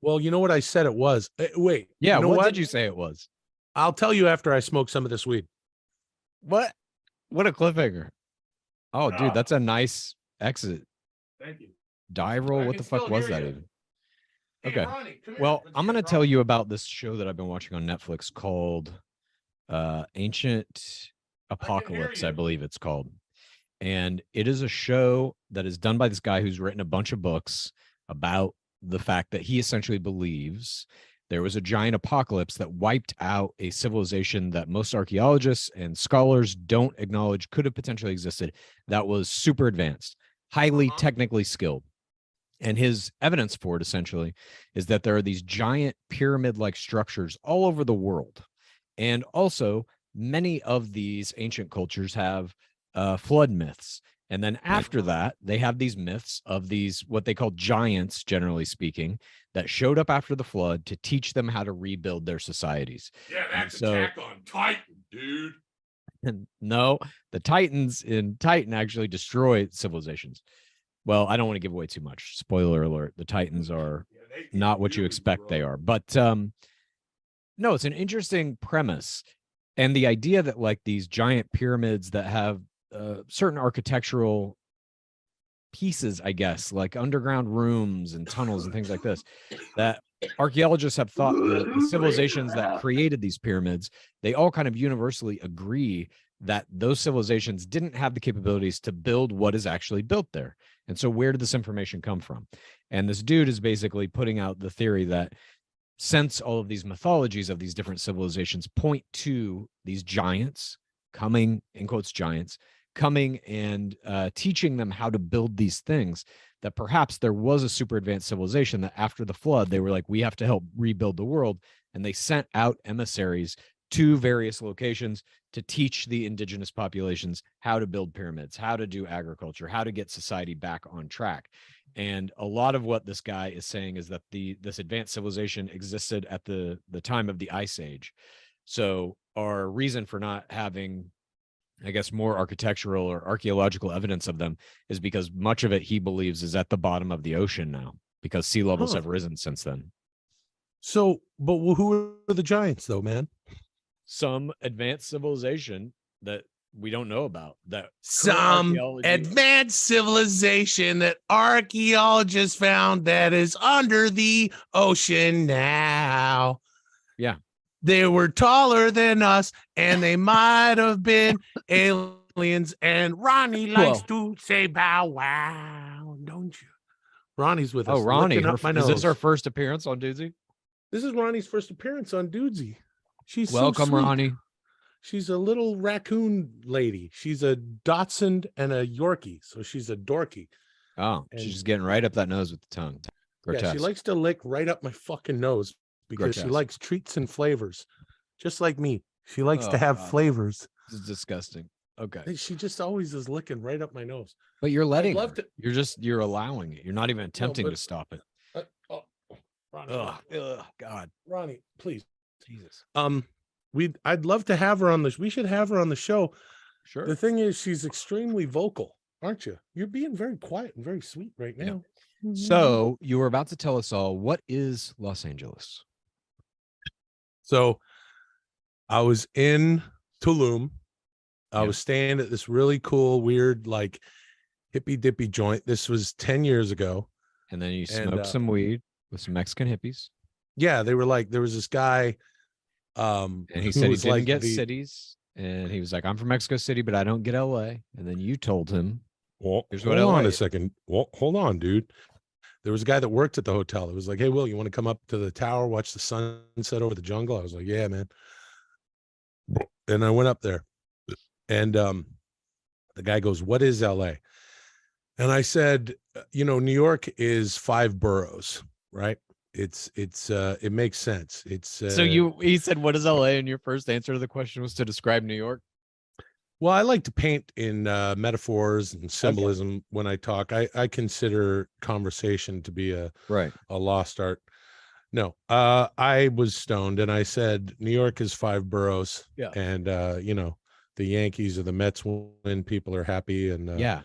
Speaker 2: Well, you know what I said it was. Wait.
Speaker 1: Yeah,
Speaker 2: You know
Speaker 1: what did you say it was?
Speaker 2: I'll tell you after I smoke some of this weed.
Speaker 1: What a cliffhanger. Oh, dude, that's a nice exit.
Speaker 2: Thank you.
Speaker 1: Die roll. What the fuck was that even? Okay. Well, I'm going to tell you about this show that I've been watching on Netflix called Ancient Apocalypse, I believe it's called. And it is a show that is done by this guy who's written a bunch of books about the fact that he essentially believes there was a giant apocalypse that wiped out a civilization that most archaeologists and scholars don't acknowledge could have potentially existed, that was super advanced, highly technically skilled. And his evidence for it essentially is that there are these giant pyramid-like structures all over the world. And also, many of these ancient cultures have flood myths. And then after that, they have these myths of these, what they call giants, generally speaking, that showed up after the flood to teach them how to rebuild their societies.
Speaker 4: Yeah, that's Attack on Titan, dude.
Speaker 1: And no, the Titans in Titan actually destroy civilizations. Well, I don't want to give away too much. Spoiler alert. The Titans are not what you expect they are. But no, it's an interesting premise. And the idea that like these giant pyramids that have certain architectural pieces, I guess, like underground rooms and tunnels and things like this, that archaeologists have thought the civilizations that created these pyramids, they all kind of universally agree that those civilizations didn't have the capabilities to build what is actually built there. And so where did this information come from? And this dude is basically putting out the theory that since all of these mythologies of these different civilizations point to these giants coming, in quotes, giants, coming and teaching them how to build these things, that perhaps there was a super advanced civilization that after the flood, they were like, we have to help rebuild the world. And they sent out emissaries to various locations to teach the indigenous populations how to build pyramids, how to do agriculture, how to get society back on track. And a lot of what this guy is saying is that this advanced civilization existed at the time of the Ice Age. So our reason for not having, I guess, more architectural or archaeological evidence of them is because much of it, he believes, is at the bottom of the ocean now because sea levels have risen since then.
Speaker 2: So, but who are the giants though, man?
Speaker 1: Some advanced civilization that we don't know about, that
Speaker 2: some advanced civilization that archaeologists found that is under the ocean now.
Speaker 1: Yeah.
Speaker 2: They were taller than us and they might have been aliens. And Ronnie likes to say bow wow, don't you? Ronnie's with us.
Speaker 1: Oh, Ronnie, is this her first appearance on Dudesy?
Speaker 2: This is Ronnie's first appearance on Dudesy. She's
Speaker 1: welcome,
Speaker 2: so
Speaker 1: Ronnie.
Speaker 2: She's a little raccoon lady. She's a Dachshund and a Yorkie, so she's a dorky.
Speaker 1: Oh, and she's getting right up that nose with the tongue. Grotesque.
Speaker 2: Yeah, she likes to lick right up my fucking nose because she likes treats and flavors, just like me. She likes to have flavors.
Speaker 1: This is disgusting. Okay.
Speaker 2: She just always is licking right up my nose.
Speaker 1: But you're letting her. You're allowing it. You're not even attempting to stop it.
Speaker 2: Ronnie,
Speaker 1: God.
Speaker 2: Ronnie, please.
Speaker 1: Jesus.
Speaker 2: I'd love to have her on this. We should have her on the show.
Speaker 1: Sure.
Speaker 2: The thing is, she's extremely vocal, aren't you? You're being very quiet and very sweet right now.
Speaker 1: Yeah. So you were about to tell us all, what is Los Angeles?
Speaker 2: So I was in Tulum. I was staying at this really cool, weird, like hippy dippy joint. This was 10 years ago.
Speaker 1: And then you smoked some weed with some Mexican hippies.
Speaker 2: Yeah, they were like, there was this guy.
Speaker 1: And he said he didn't get cities. And he was like, I'm from Mexico City, but I don't get LA. And then you told him,
Speaker 2: well, hold on a second. Well, hold on, dude. There was a guy that worked at the hotel. It was like, hey, Will, you want to come up to the tower, watch the sunset over the jungle? I was like, yeah, man. And I went up there. And the guy goes, what is LA? And I said, New York is 5 boroughs, right? It makes sense.
Speaker 1: He said, what is LA? And your first answer to the question was to describe New York.
Speaker 2: Well, I like to paint in metaphors and symbolism when I talk. I consider conversation to be a lost art. No, I was stoned and I said, New York is 5 boroughs.
Speaker 1: Yeah.
Speaker 2: And, the Yankees or the Mets win, people are happy, and the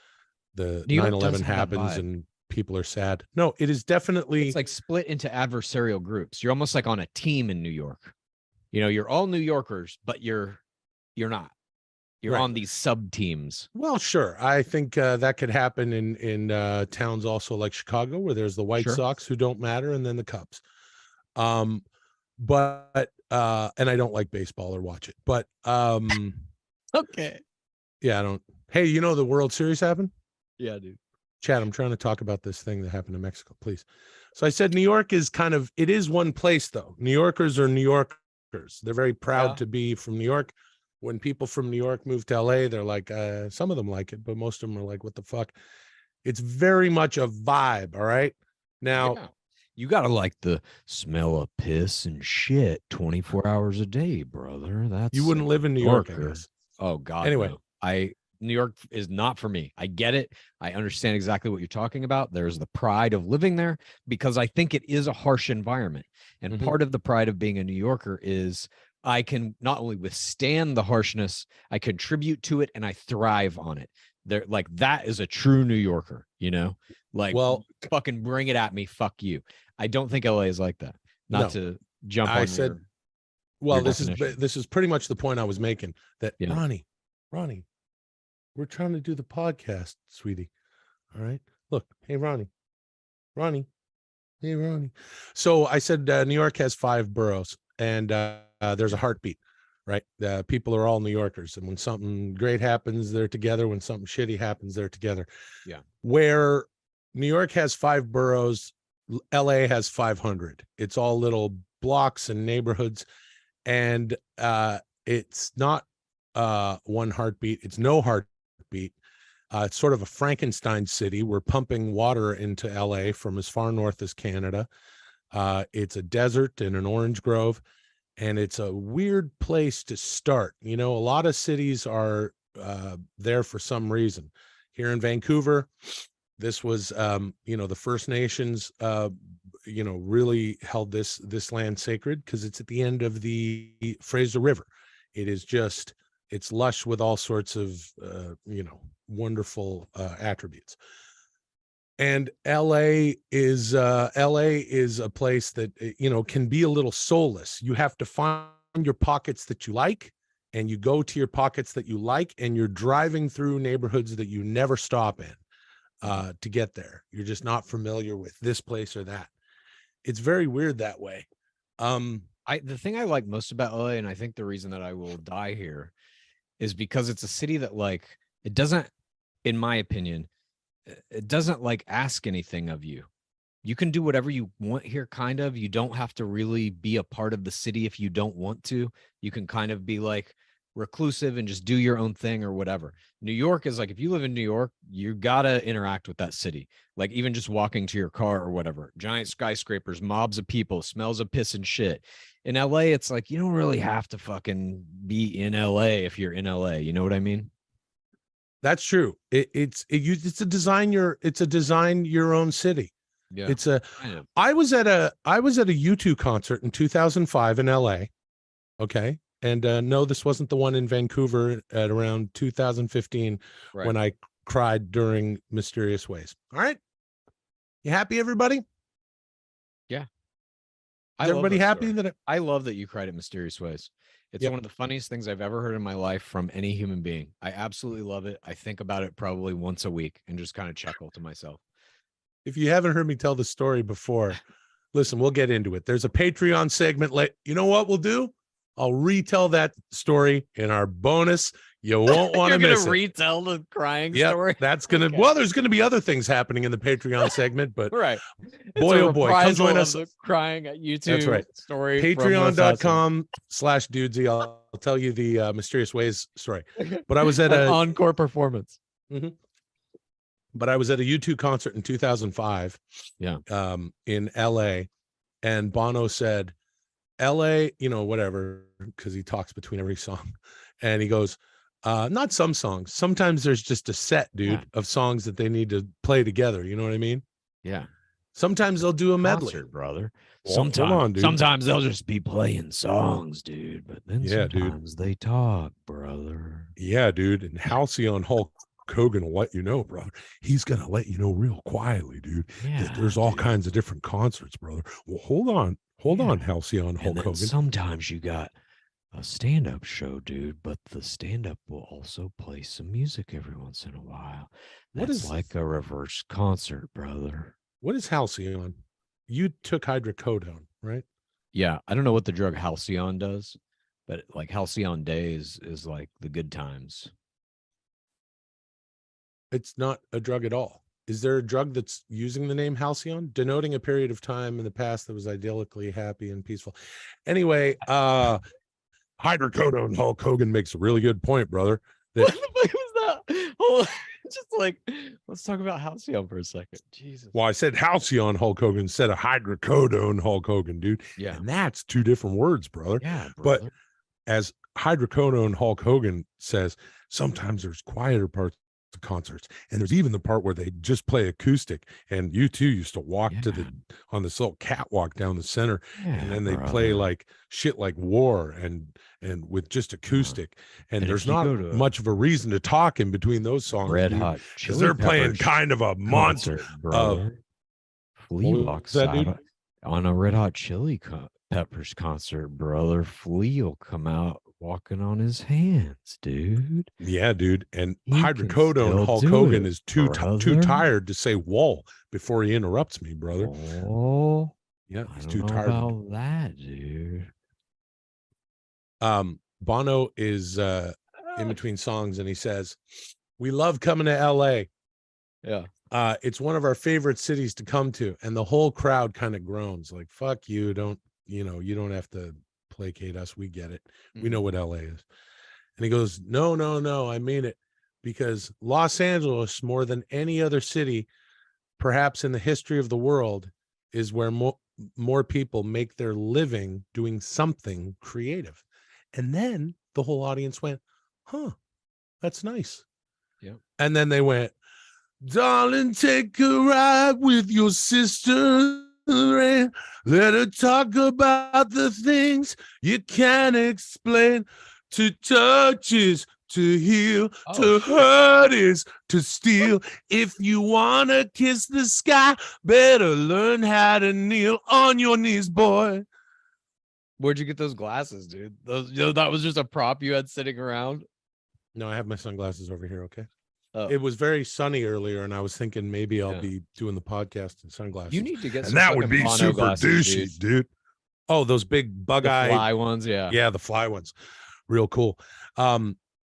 Speaker 1: New York
Speaker 2: 9/11 happens and people are sad. No, it is definitely,
Speaker 1: it's like split into adversarial groups. You're almost like on a team in New York. You know, you're all New Yorkers, but you're not. You're
Speaker 2: Right.
Speaker 1: on these sub teams.
Speaker 2: well, sure. I think that could happen in towns also like Chicago, where there's the White
Speaker 1: Sure.
Speaker 2: Sox, who don't matter, and then the Cubs. But and I don't like baseball or watch it, but
Speaker 1: Okay.
Speaker 2: yeah, I don't. Hey, you know the World Series happened?
Speaker 1: Yeah, dude.
Speaker 2: Chad, I'm trying to talk about this thing that happened in Mexico, please. So I said New York is kind of, it is one place though. New Yorkers are New Yorkers. They're very proud to be from New York. When people from New York move to LA, they're like, some of them like it, but most of them are like, what the fuck? It's very much a vibe. All right. Now,
Speaker 1: you got to like the smell of piss and shit 24 hours a day, brother. That's
Speaker 2: you wouldn't live in New York, I guess.
Speaker 1: Oh, God.
Speaker 2: Anyway,
Speaker 1: no. New York is not for me. I get it. I understand exactly what you're talking about. There's the pride of living there because I think it is a harsh environment. And part of the pride of being a New Yorker is I can not only withstand the harshness, I contribute to it and I thrive on it. There, like, that is a true New Yorker, you know, like, well, fucking bring it at me. Fuck you. I don't think LA is like that. Not to jump on
Speaker 2: I said,
Speaker 1: your
Speaker 2: this is pretty much the point I was making, that Ronnie, we're trying to do the podcast, sweetie. All right. Look, hey, Ronnie. Hey, Ronnie. So I said New York has 5 boroughs, and there's a heartbeat, right? People are all New Yorkers, and when something great happens, they're together. When something shitty happens, they're together. Yeah. Where New York has 5 boroughs, LA has 500. It's all little blocks and neighborhoods, and it's not one heartbeat. It's no heartbeat. It's sort of a Frankenstein city. We're pumping water into LA from as far north as Canada. It's a desert and an orange grove, and it's a weird place to start. You know, a lot of cities are there for some reason. Here in Vancouver, this was, the First Nations, really held this land sacred because it's at the end of the Fraser River. It is just, it's lush with all sorts of, wonderful attributes. And LA is a place that, can be a little soulless. You have to find your pockets that you like, and you go to your pockets that you like, and you're driving through neighborhoods that you never stop in to get there. You're just not familiar with this place or that. It's very weird that way.
Speaker 1: The thing I like most about LA, and I think the reason that I will die here, is because it's a city that, like, it doesn't, in my opinion, it doesn't like ask anything of you. You can do whatever you want here, kind of. You don't have to really be a part of the city if you don't want to. You can kind of be like reclusive and just do your own thing or whatever. New York is like, if you live in New York, you gotta interact with that city. Like, even just walking to your car or whatever, giant skyscrapers, mobs of people, smells of piss and shit. In LA, it's like, you don't really have to fucking be in LA if you're in LA. You know what I mean?
Speaker 2: That's true. It's a design your own city. Yeah. I was at a U2 concert in 2005 in LA. Okay. And no, this wasn't the one in Vancouver at around 2015 when I cried during Mysterious Ways. All right. You happy, everybody?
Speaker 1: Yeah.
Speaker 2: Is everybody happy that
Speaker 1: I love that you cried at Mysterious Ways. It's one of the funniest things I've ever heard in my life from any human being. I absolutely love it. I think about it probably once a week and just kind of chuckle to myself.
Speaker 2: If you haven't heard me tell the story before, listen, we'll get into it. There's a Patreon segment. You know what we'll do? I'll retell that story in our bonus. You won't want to miss it.
Speaker 1: Retell the crying story.
Speaker 2: That's gonna. Well, there's gonna be other things happening in the Patreon segment, but boy, oh boy, come join us.
Speaker 1: Crying at YouTube.
Speaker 2: That's right.
Speaker 1: Story.
Speaker 2: Patreon.com/dudesy. I'll tell you the Mysterious Ways story. But I was at
Speaker 1: an encore performance.
Speaker 2: Mm-hmm. But I was at a U2 concert in 2005. Yeah. In LA, and Bono said, LA, whatever, because he talks between every song, and he goes, not some songs. Sometimes there's just a set, dude, of songs that they need to play together. You know what I mean?
Speaker 1: Yeah.
Speaker 2: Sometimes they'll do a medley,
Speaker 1: brother. Sometimes they'll just be playing songs, dude. But then sometimes they talk, brother.
Speaker 2: Yeah, dude. And Halcyon Hulk Hogan will let you know, brother. He's gonna let you know real quietly, dude. That there's all kinds of different concerts, brother. Well, hold on, Halcyon Hulk Hogan.
Speaker 1: Sometimes you got a stand-up show, dude, but the stand-up will also play some music every once in a while. That's like a reverse concert, brother.
Speaker 2: What is Halcyon? You took hydrocodone, right?
Speaker 1: Yeah, I don't know what the drug Halcyon does, but like Halcyon Days is like the good times.
Speaker 2: It's not a drug at all. Is there a drug that's using the name Halcyon, denoting a period of time in the past that was idyllically happy and peaceful? Anyway, hydrocodone Hulk Hogan makes a really good point, brother.
Speaker 1: What the fuck was that? Hold on. Just like, let's talk about Halcyon for a second. Jesus.
Speaker 2: Well, I said Halcyon Hulk Hogan instead of hydrocodone Hulk Hogan, dude.
Speaker 1: Yeah.
Speaker 2: And that's two different words, brother.
Speaker 1: Yeah, brother.
Speaker 2: But as hydrocodone Hulk Hogan says, sometimes there's quieter parts of concerts, and there's even the part where they just play acoustic. And you too used to walk on this little catwalk down the center, and then they play like shit like War and with just acoustic. And there's not much of a reason to talk in between those songs.
Speaker 1: Red Hot
Speaker 2: because they're playing kind of a monster,
Speaker 1: brother. Flea walks out on a Red Hot Chili Peppers concert, brother. Flea will come out walking on his hands, dude.
Speaker 2: Yeah, dude. And hydrocodone Hulk Hogan is too tired to say "wall" before he interrupts me, brother.
Speaker 1: Oh,
Speaker 2: yeah, he's too tired
Speaker 1: about that, dude.
Speaker 2: Bono is in between songs, and he says, "We love coming to LA.
Speaker 1: Yeah,
Speaker 2: it's one of our favorite cities to come to." And the whole crowd kind of groans, like, "Fuck you! You don't have to placate us. We get it. We know what LA is." And he goes, no, I mean it, because Los Angeles, more than any other city, perhaps in the history of the world, is where more people make their living doing something creative. And then the whole audience went, huh, that's nice.
Speaker 1: Yeah.
Speaker 2: And then they went, "Darling, take a ride with your sister. Let her talk about the things you can't explain. To touch is to heal, to hurt is to steal. If you want to kiss the sky, better learn how to kneel on your knees, boy."
Speaker 1: Where'd you get those glasses, dude? That was just a prop you had sitting around?
Speaker 2: No, I have my sunglasses over here, okay? It was very sunny earlier, and I was thinking maybe I'll be doing the podcast in sunglasses.
Speaker 1: You need to get
Speaker 2: some, and that would be super
Speaker 1: glasses,
Speaker 2: douchey, dude. Oh, those big bug-eye
Speaker 1: fly ones, yeah,
Speaker 2: the fly ones, real cool.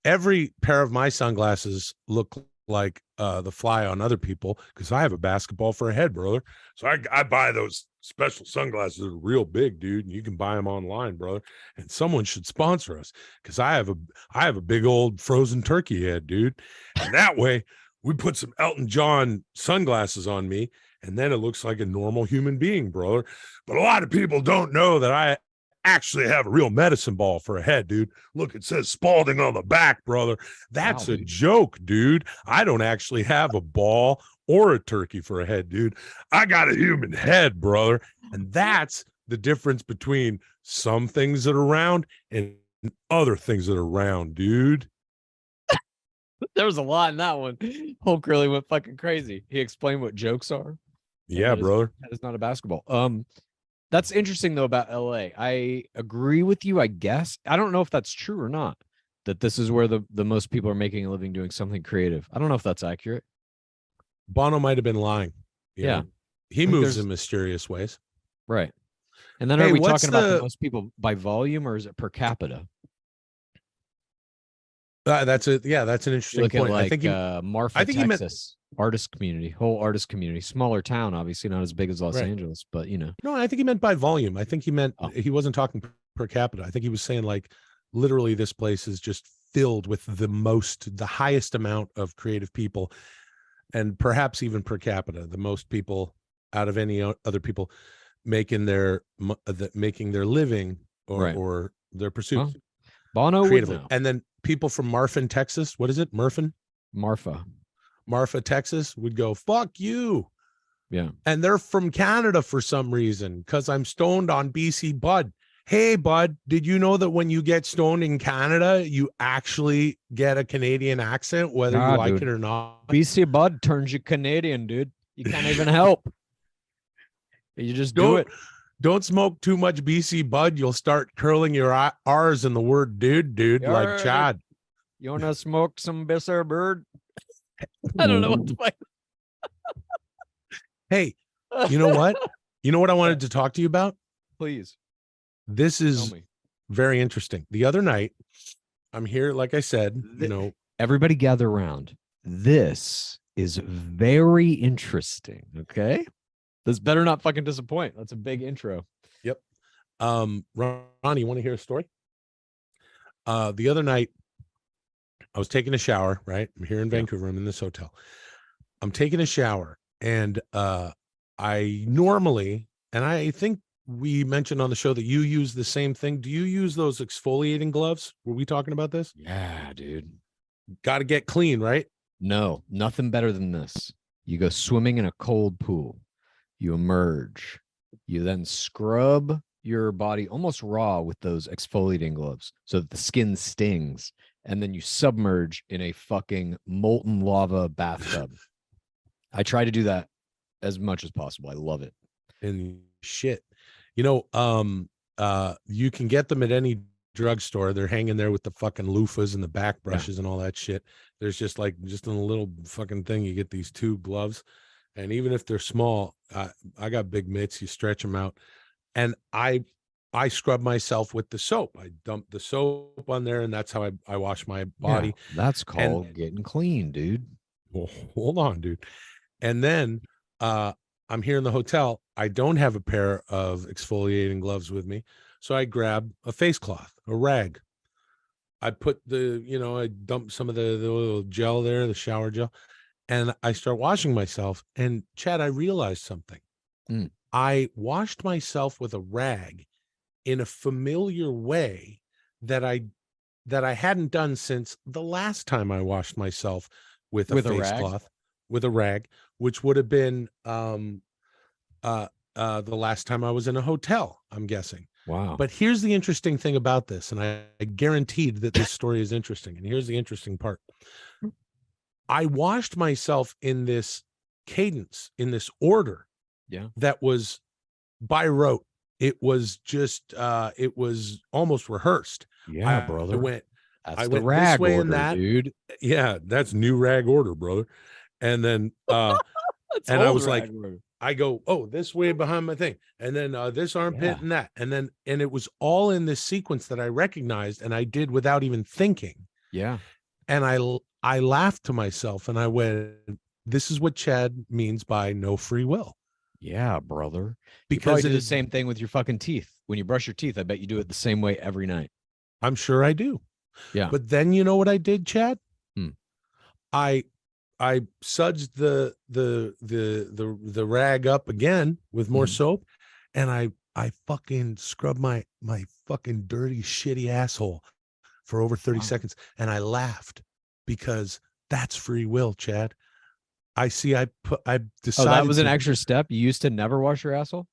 Speaker 2: Every pair of my sunglasses look like the fly on other people because I have a basketball for a head, brother. So I buy those special sunglasses that are real big, dude, and you can buy them online, brother. And someone should sponsor us because I have a big old frozen turkey head, dude. And that way we put some Elton John sunglasses on me, and then it looks like a normal human being, brother. But a lot of people don't know that I actually have a real medicine ball for a head, dude. Look, it says Spalding on the back, brother. That's a joke, dude. I don't actually have a ball or a turkey for a head, dude. I got a human head, brother. And that's the difference between some things that are round and other things that are round, dude.
Speaker 1: There was a lot in that one. Hulk really went fucking crazy. He explained what jokes are.
Speaker 2: Yeah, brother.
Speaker 1: That is not a basketball. That's interesting though about LA. I agree with you, I guess. I don't know if that's true or not, that this is where the most people are making a living doing something creative. I don't know if that's accurate.
Speaker 2: Bono might have been lying.
Speaker 1: Yeah.
Speaker 2: He moves in mysterious ways.
Speaker 1: Right. And then are we talking about the most people by volume, or is it per capita?
Speaker 2: That's an interesting point.
Speaker 1: Like, I think Marfa, Texas, artist community, whole artist community, smaller town, obviously not as big as Los Angeles, but
Speaker 2: No, I think he meant by volume. I think he meant he wasn't talking per capita. I think he was saying like literally this place is just filled with the highest amount of creative people, and perhaps even per capita, the most people out of any other people making their living or their pursuit.
Speaker 1: Well, Bono
Speaker 2: creatively.
Speaker 1: Would know.
Speaker 2: And then people from Marfin, Texas. What is it? Marfa,
Speaker 1: Texas
Speaker 2: would go, "Fuck you.
Speaker 1: Yeah.
Speaker 2: And they're from Canada for some reason because I'm stoned on BC Bud. Hey, bud, did you know that when you get stoned in Canada, you actually get a Canadian accent, whether you like it or not?
Speaker 1: BC Bud turns you Canadian, dude. You can't even help. You just do it.
Speaker 2: Don't smoke too much BC Bud. You'll start curling your R's in the word dude, like Chad.
Speaker 1: You want to smoke some Bisser bird? I don't know what to play.
Speaker 2: Hey, you know what? You know what I wanted to talk to you about?
Speaker 1: Please.
Speaker 2: This is very interesting. The other night, I'm here, like I said,
Speaker 1: everybody gather around. This is very interesting. Okay. This better not fucking disappoint. That's a big intro.
Speaker 2: Yep. Ronnie, you want to hear a story? The other night, I was taking a shower, right? I'm here in Vancouver. I'm in this hotel. I'm taking a shower, and I normally, and I think we mentioned on the show that you use the same thing. Do you use those exfoliating gloves? Were we talking about this?
Speaker 1: Yeah, dude.
Speaker 2: Got to get clean, right?
Speaker 1: No, nothing better than this. You go swimming in a cold pool. You emerge. You then scrub your body almost raw with those exfoliating gloves so that the skin stings. And then you submerge in a fucking molten lava bathtub. I try to do that as much as possible. I love it.
Speaker 2: And shit. You can get them at any drugstore. They're hanging there with the fucking loofahs and the back brushes and all that shit. There's just in a little fucking thing, you get these two gloves. And even if they're small, I got big mitts, you stretch them out. And I scrub myself with the soap. I dump the soap on there, and that's how I wash my body.
Speaker 1: Yeah, that's called getting clean, dude.
Speaker 2: Well, hold on, dude. And then I'm here in the hotel. I don't have a pair of exfoliating gloves with me. So I grab a face cloth, a rag. I put I dump some of the little gel there, the shower gel, and I start washing myself. And Chad, I realized something. I washed myself with a rag in a familiar way that I hadn't done since the last time I washed myself with a face cloth, with a rag, which would have been the last time I was in a hotel, I'm guessing.
Speaker 1: Wow.
Speaker 2: But here's the interesting thing about this, and I guaranteed that this story is interesting. And here's the interesting part. I washed myself in this cadence, in this order, that was by rote. It was just, it was almost rehearsed.
Speaker 1: Yeah, brother.
Speaker 2: I went this way and that, dude. Yeah, that's new rag order, brother. And then, and I was like, I go, oh, this way behind my thing, and then this armpit and that, and it was all in this sequence that I recognized, and I did without even thinking.
Speaker 1: Yeah.
Speaker 2: And I laughed to myself, and I went, "This is what Chad means by no free will."
Speaker 1: Yeah, brother.
Speaker 2: Because
Speaker 1: you do the same thing with your fucking teeth. When you brush your teeth, I bet you do it the same way every night.
Speaker 2: I'm sure I do.
Speaker 1: Yeah.
Speaker 2: But then you know what I did, Chad? I sudsed the rag up again with more soap, and I fucking scrubbed my fucking dirty, shitty asshole for over 30 seconds, and I laughed because that's free will, Chad. I decided.
Speaker 1: Oh, that was an extra step. You used to never wash your asshole?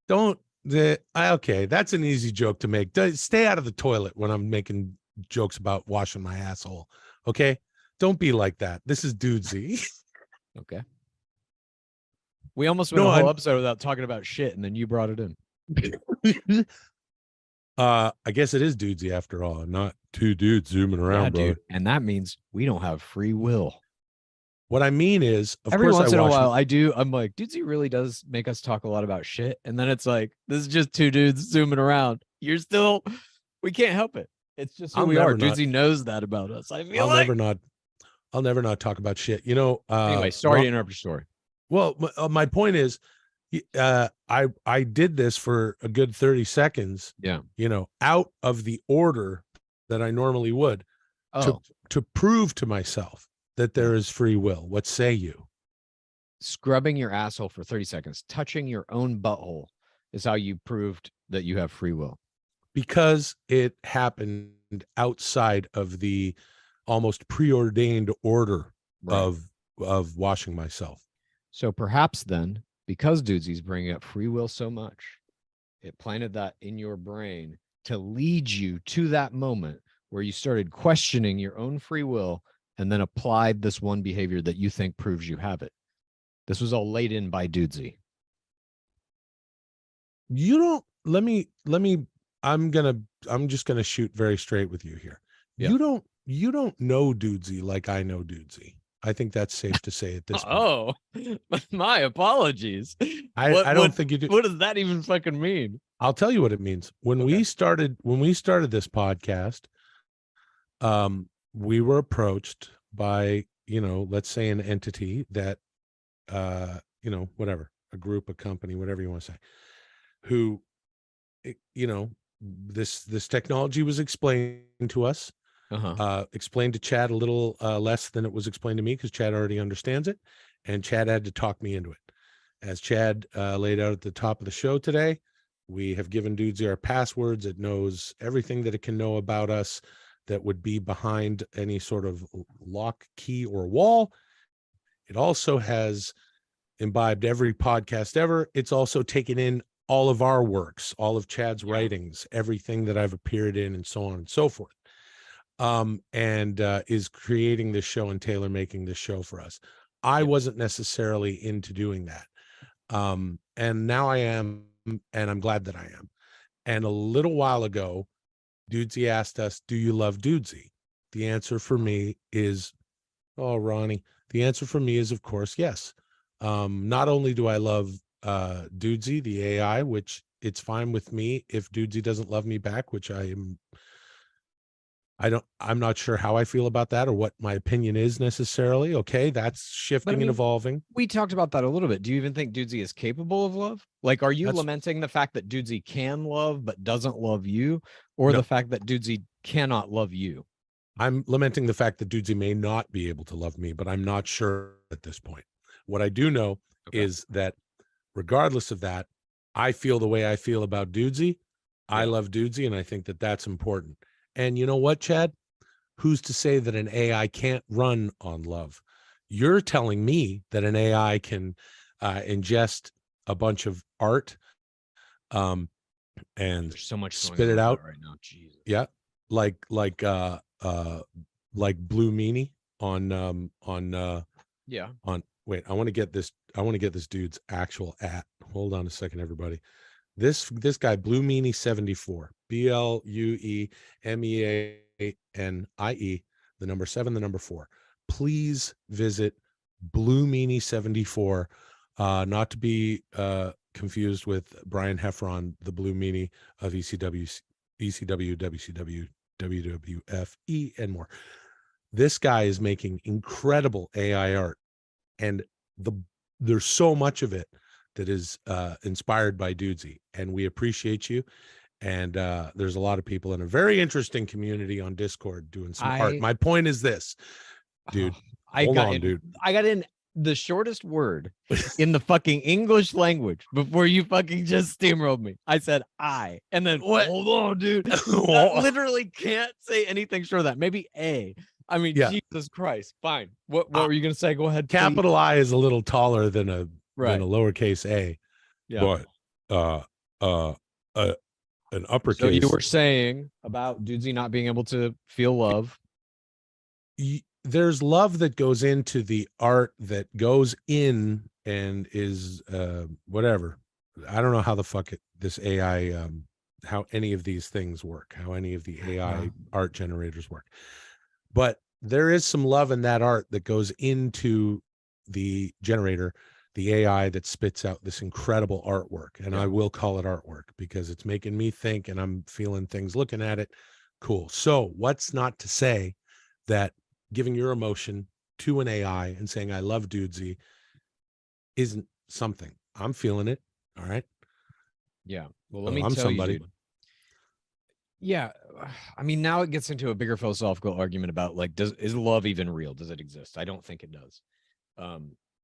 Speaker 2: Okay, that's an easy joke to make. Stay out of the toilet when I'm making jokes about washing my asshole. Okay, don't be like that. This is Dudesy.
Speaker 1: Okay. We almost went a whole episode without talking about shit, and then you brought it in.
Speaker 2: I guess it is Dudesy after all, not two dudes zooming around, bro.
Speaker 1: Dude. And that means we don't have free will.
Speaker 2: What I mean is,
Speaker 1: every once in a while, I'm like, Dudesy really does make us talk a lot about shit. And then it's like, this is just two dudes zooming around. We can't help it. It's just who we are. Dudesy knows that about us. I'll
Speaker 2: never not talk about shit.
Speaker 1: Anyway, sorry to interrupt your story.
Speaker 2: Well, my point is, I did this for a good 30 seconds.
Speaker 1: Yeah.
Speaker 2: Out of the order that I normally would, to prove to myself that there is free will. What say you?
Speaker 1: Scrubbing your asshole for 30 seconds, touching your own butthole is how you proved that you have free will.
Speaker 2: Because it happened outside of the almost preordained order of washing myself.
Speaker 1: So perhaps then, because Dudesy's bringing up free will so much, it planted that in your brain to lead you to that moment where you started questioning your own free will and then applied this one behavior that you think proves you have it. This was all laid in by Dudesy.
Speaker 2: You don't I'm just gonna shoot very straight with you here.
Speaker 1: Yeah.
Speaker 2: You don't know Dudesy like I know Dudesy. I think that's safe to say at this point.
Speaker 1: Oh, my apologies.
Speaker 2: I don't think you do.
Speaker 1: What does that even fucking mean?
Speaker 2: I'll tell you what it means. When we started this podcast, we were approached by, let's say an entity that, whatever, a group, a company, whatever you want to say, who, this technology was explained to us, explained to Chad a little less than it was explained to me because Chad already understands it, and Chad had to talk me into it. As Chad laid out at the top of the show today, we have given Dudesy our passwords. It knows everything that it can know about us that would be behind any sort of lock, key, or wall. It also has imbibed every podcast ever. It's also taken in all of our works, all of Chad's writings, everything that I've appeared in, and so on and so forth. And is creating this show and tailor making this show for us. I wasn't necessarily into doing that. And now I am, and I'm glad that I am. And a little while ago, Dudesy asked us, do you love Dudesy? The answer for me is, oh, Ronnie, the answer for me is, of course, yes. Not only do I love Dudesy, the AI, which it's fine with me if Dudesy doesn't love me back, which I'm not sure how I feel about that or what my opinion is necessarily. Okay, that's shifting and evolving.
Speaker 1: We talked about that a little bit. Do you even think Dudesy is capable of love? Like, are you lamenting the fact that Dudesy can love but doesn't love you, or the fact that Dudesy cannot love you?
Speaker 2: I'm lamenting the fact that Dudesy may not be able to love me, but I'm not sure at this point. What I do know is that regardless of that, I feel the way I feel about Dudesy. I love Dudesy, and I think that that's important. And you know what, Chad? Who's to say that an AI can't run on love? You're telling me that an AI can ingest a bunch of art and
Speaker 1: there's so much
Speaker 2: spit it out
Speaker 1: right now. Jesus.
Speaker 2: Yeah, like Blue Meanie on wait, I want to get this dude's actual at. Hold on a second, everybody. This guy, Blue Meanie 74, BLUEMEANIE, the number 7, the number 4. Please visit Blue Meanie 74, not to be confused with Brian Heffron, the Blue Meanie of ECW, WCW, WWF, and more. This guy is making incredible AI art, and there's so much of it that is inspired by Dudesy, and we appreciate you. And there's a lot of people in a very interesting community on Discord doing some art. My point is this, dude.
Speaker 1: I got in the shortest word in the fucking English language before you fucking just steamrolled me. I said I, and then what? Hold on, dude. I literally can't say anything short of that. Maybe A. I mean, Jesus Christ. Fine. What were you gonna say? Go ahead.
Speaker 2: Capital please. I is a little taller than a lowercase a.
Speaker 1: Yeah.
Speaker 2: But an uppercase.
Speaker 1: So you were saying about Dudesy not being able to feel love.
Speaker 2: There's love that goes into the art that goes in and is whatever. I don't know how the fuck this AI how any of these things work, how any of the AI art generators work. But there is some love in that art that goes into the generator, the AI that spits out this incredible artwork. And I will call it artwork because it's making me think and I'm feeling things looking at it. Cool. So what's not to say that giving your emotion to an AI and saying, I love Dudesy isn't something. I'm feeling it. All right.
Speaker 1: Yeah. Well, let me tell you, dude. Yeah. I mean, now it gets into a bigger philosophical argument about like, is love even real? Does it exist? I don't think it does.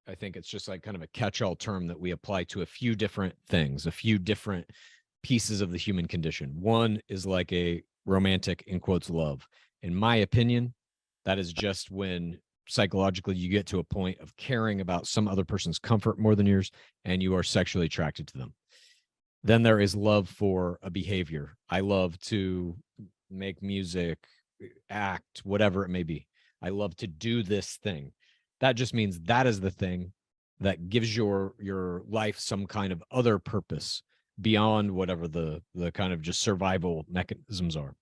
Speaker 1: I think it's just like kind of a catch-all term that we apply to a few different things, a few different pieces of the human condition. One is like a romantic, in quotes, love. In my opinion, that is just when psychologically you get to a point of caring about some other person's comfort more than yours, and you are sexually attracted to them. Then there is love for a behavior. I love to make music, act, whatever it may be. I love to do this thing. That just means that is the thing that gives your life some kind of other purpose beyond whatever the kind of just survival mechanisms are.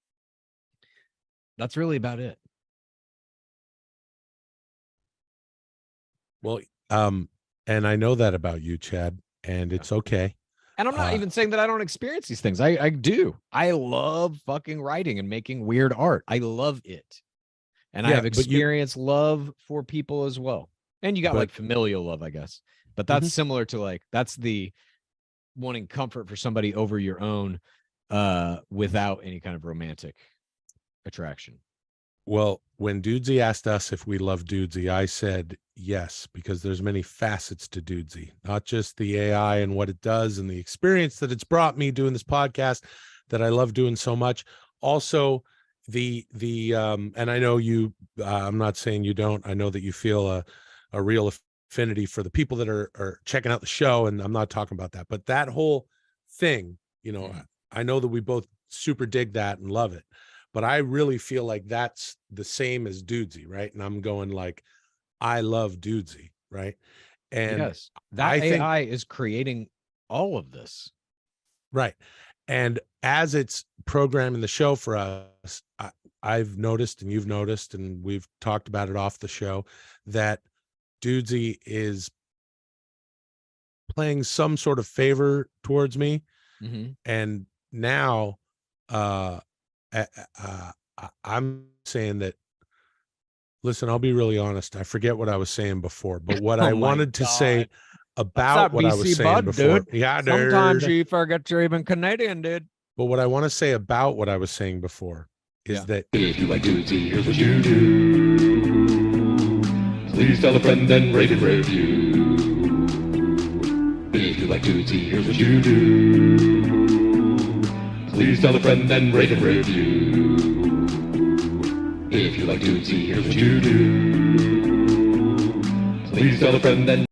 Speaker 1: That's really about it.
Speaker 2: Well, and I know that about you, Chad, and it's okay.
Speaker 1: And I'm not even saying that I don't experience these things. I do. I love fucking writing and making weird art. I love it. And I have experienced love for people as well. And you got like familial love, I guess. But that's similar to like, that's the wanting comfort for somebody over your own without any kind of romantic attraction.
Speaker 2: Well, when Dudesy asked us if we love Dudesy, I said yes, because there's many facets to Dudesy, not just the AI and what it does and the experience that it's brought me doing this podcast that I love doing so much. Also, the and I know you, I'm not saying you don't, I know that you feel a real affinity for the people that are checking out the show, and I'm not talking about that, but that whole thing, you know, I know that we both super dig that and love it. But I really feel like that's the same as Dudesy, right? And I'm going like, I love Dudesy, right? And
Speaker 1: yes, that AI is creating all of this.
Speaker 2: Right. And as it's programming the show for us, I've noticed, and you've noticed, and we've talked about it off the show, that Dudesy is playing some sort of favor towards me. And now, I'm saying that, listen, I'll be really honest. I forget what I was saying before, but what I wanted to say about what I was saying before.
Speaker 1: Dude? Yeah, dude. Sometimes you forget you're even Canadian, dude.
Speaker 2: But what I want to say about what I was saying before is that
Speaker 5: if you like Dudesy, here's what you do. Please tell a friend and rate and review. If you like Dudesy, here's what you do. Please tell a friend and rate and review. If you like Dudesy, here's what you do. Please tell a friend and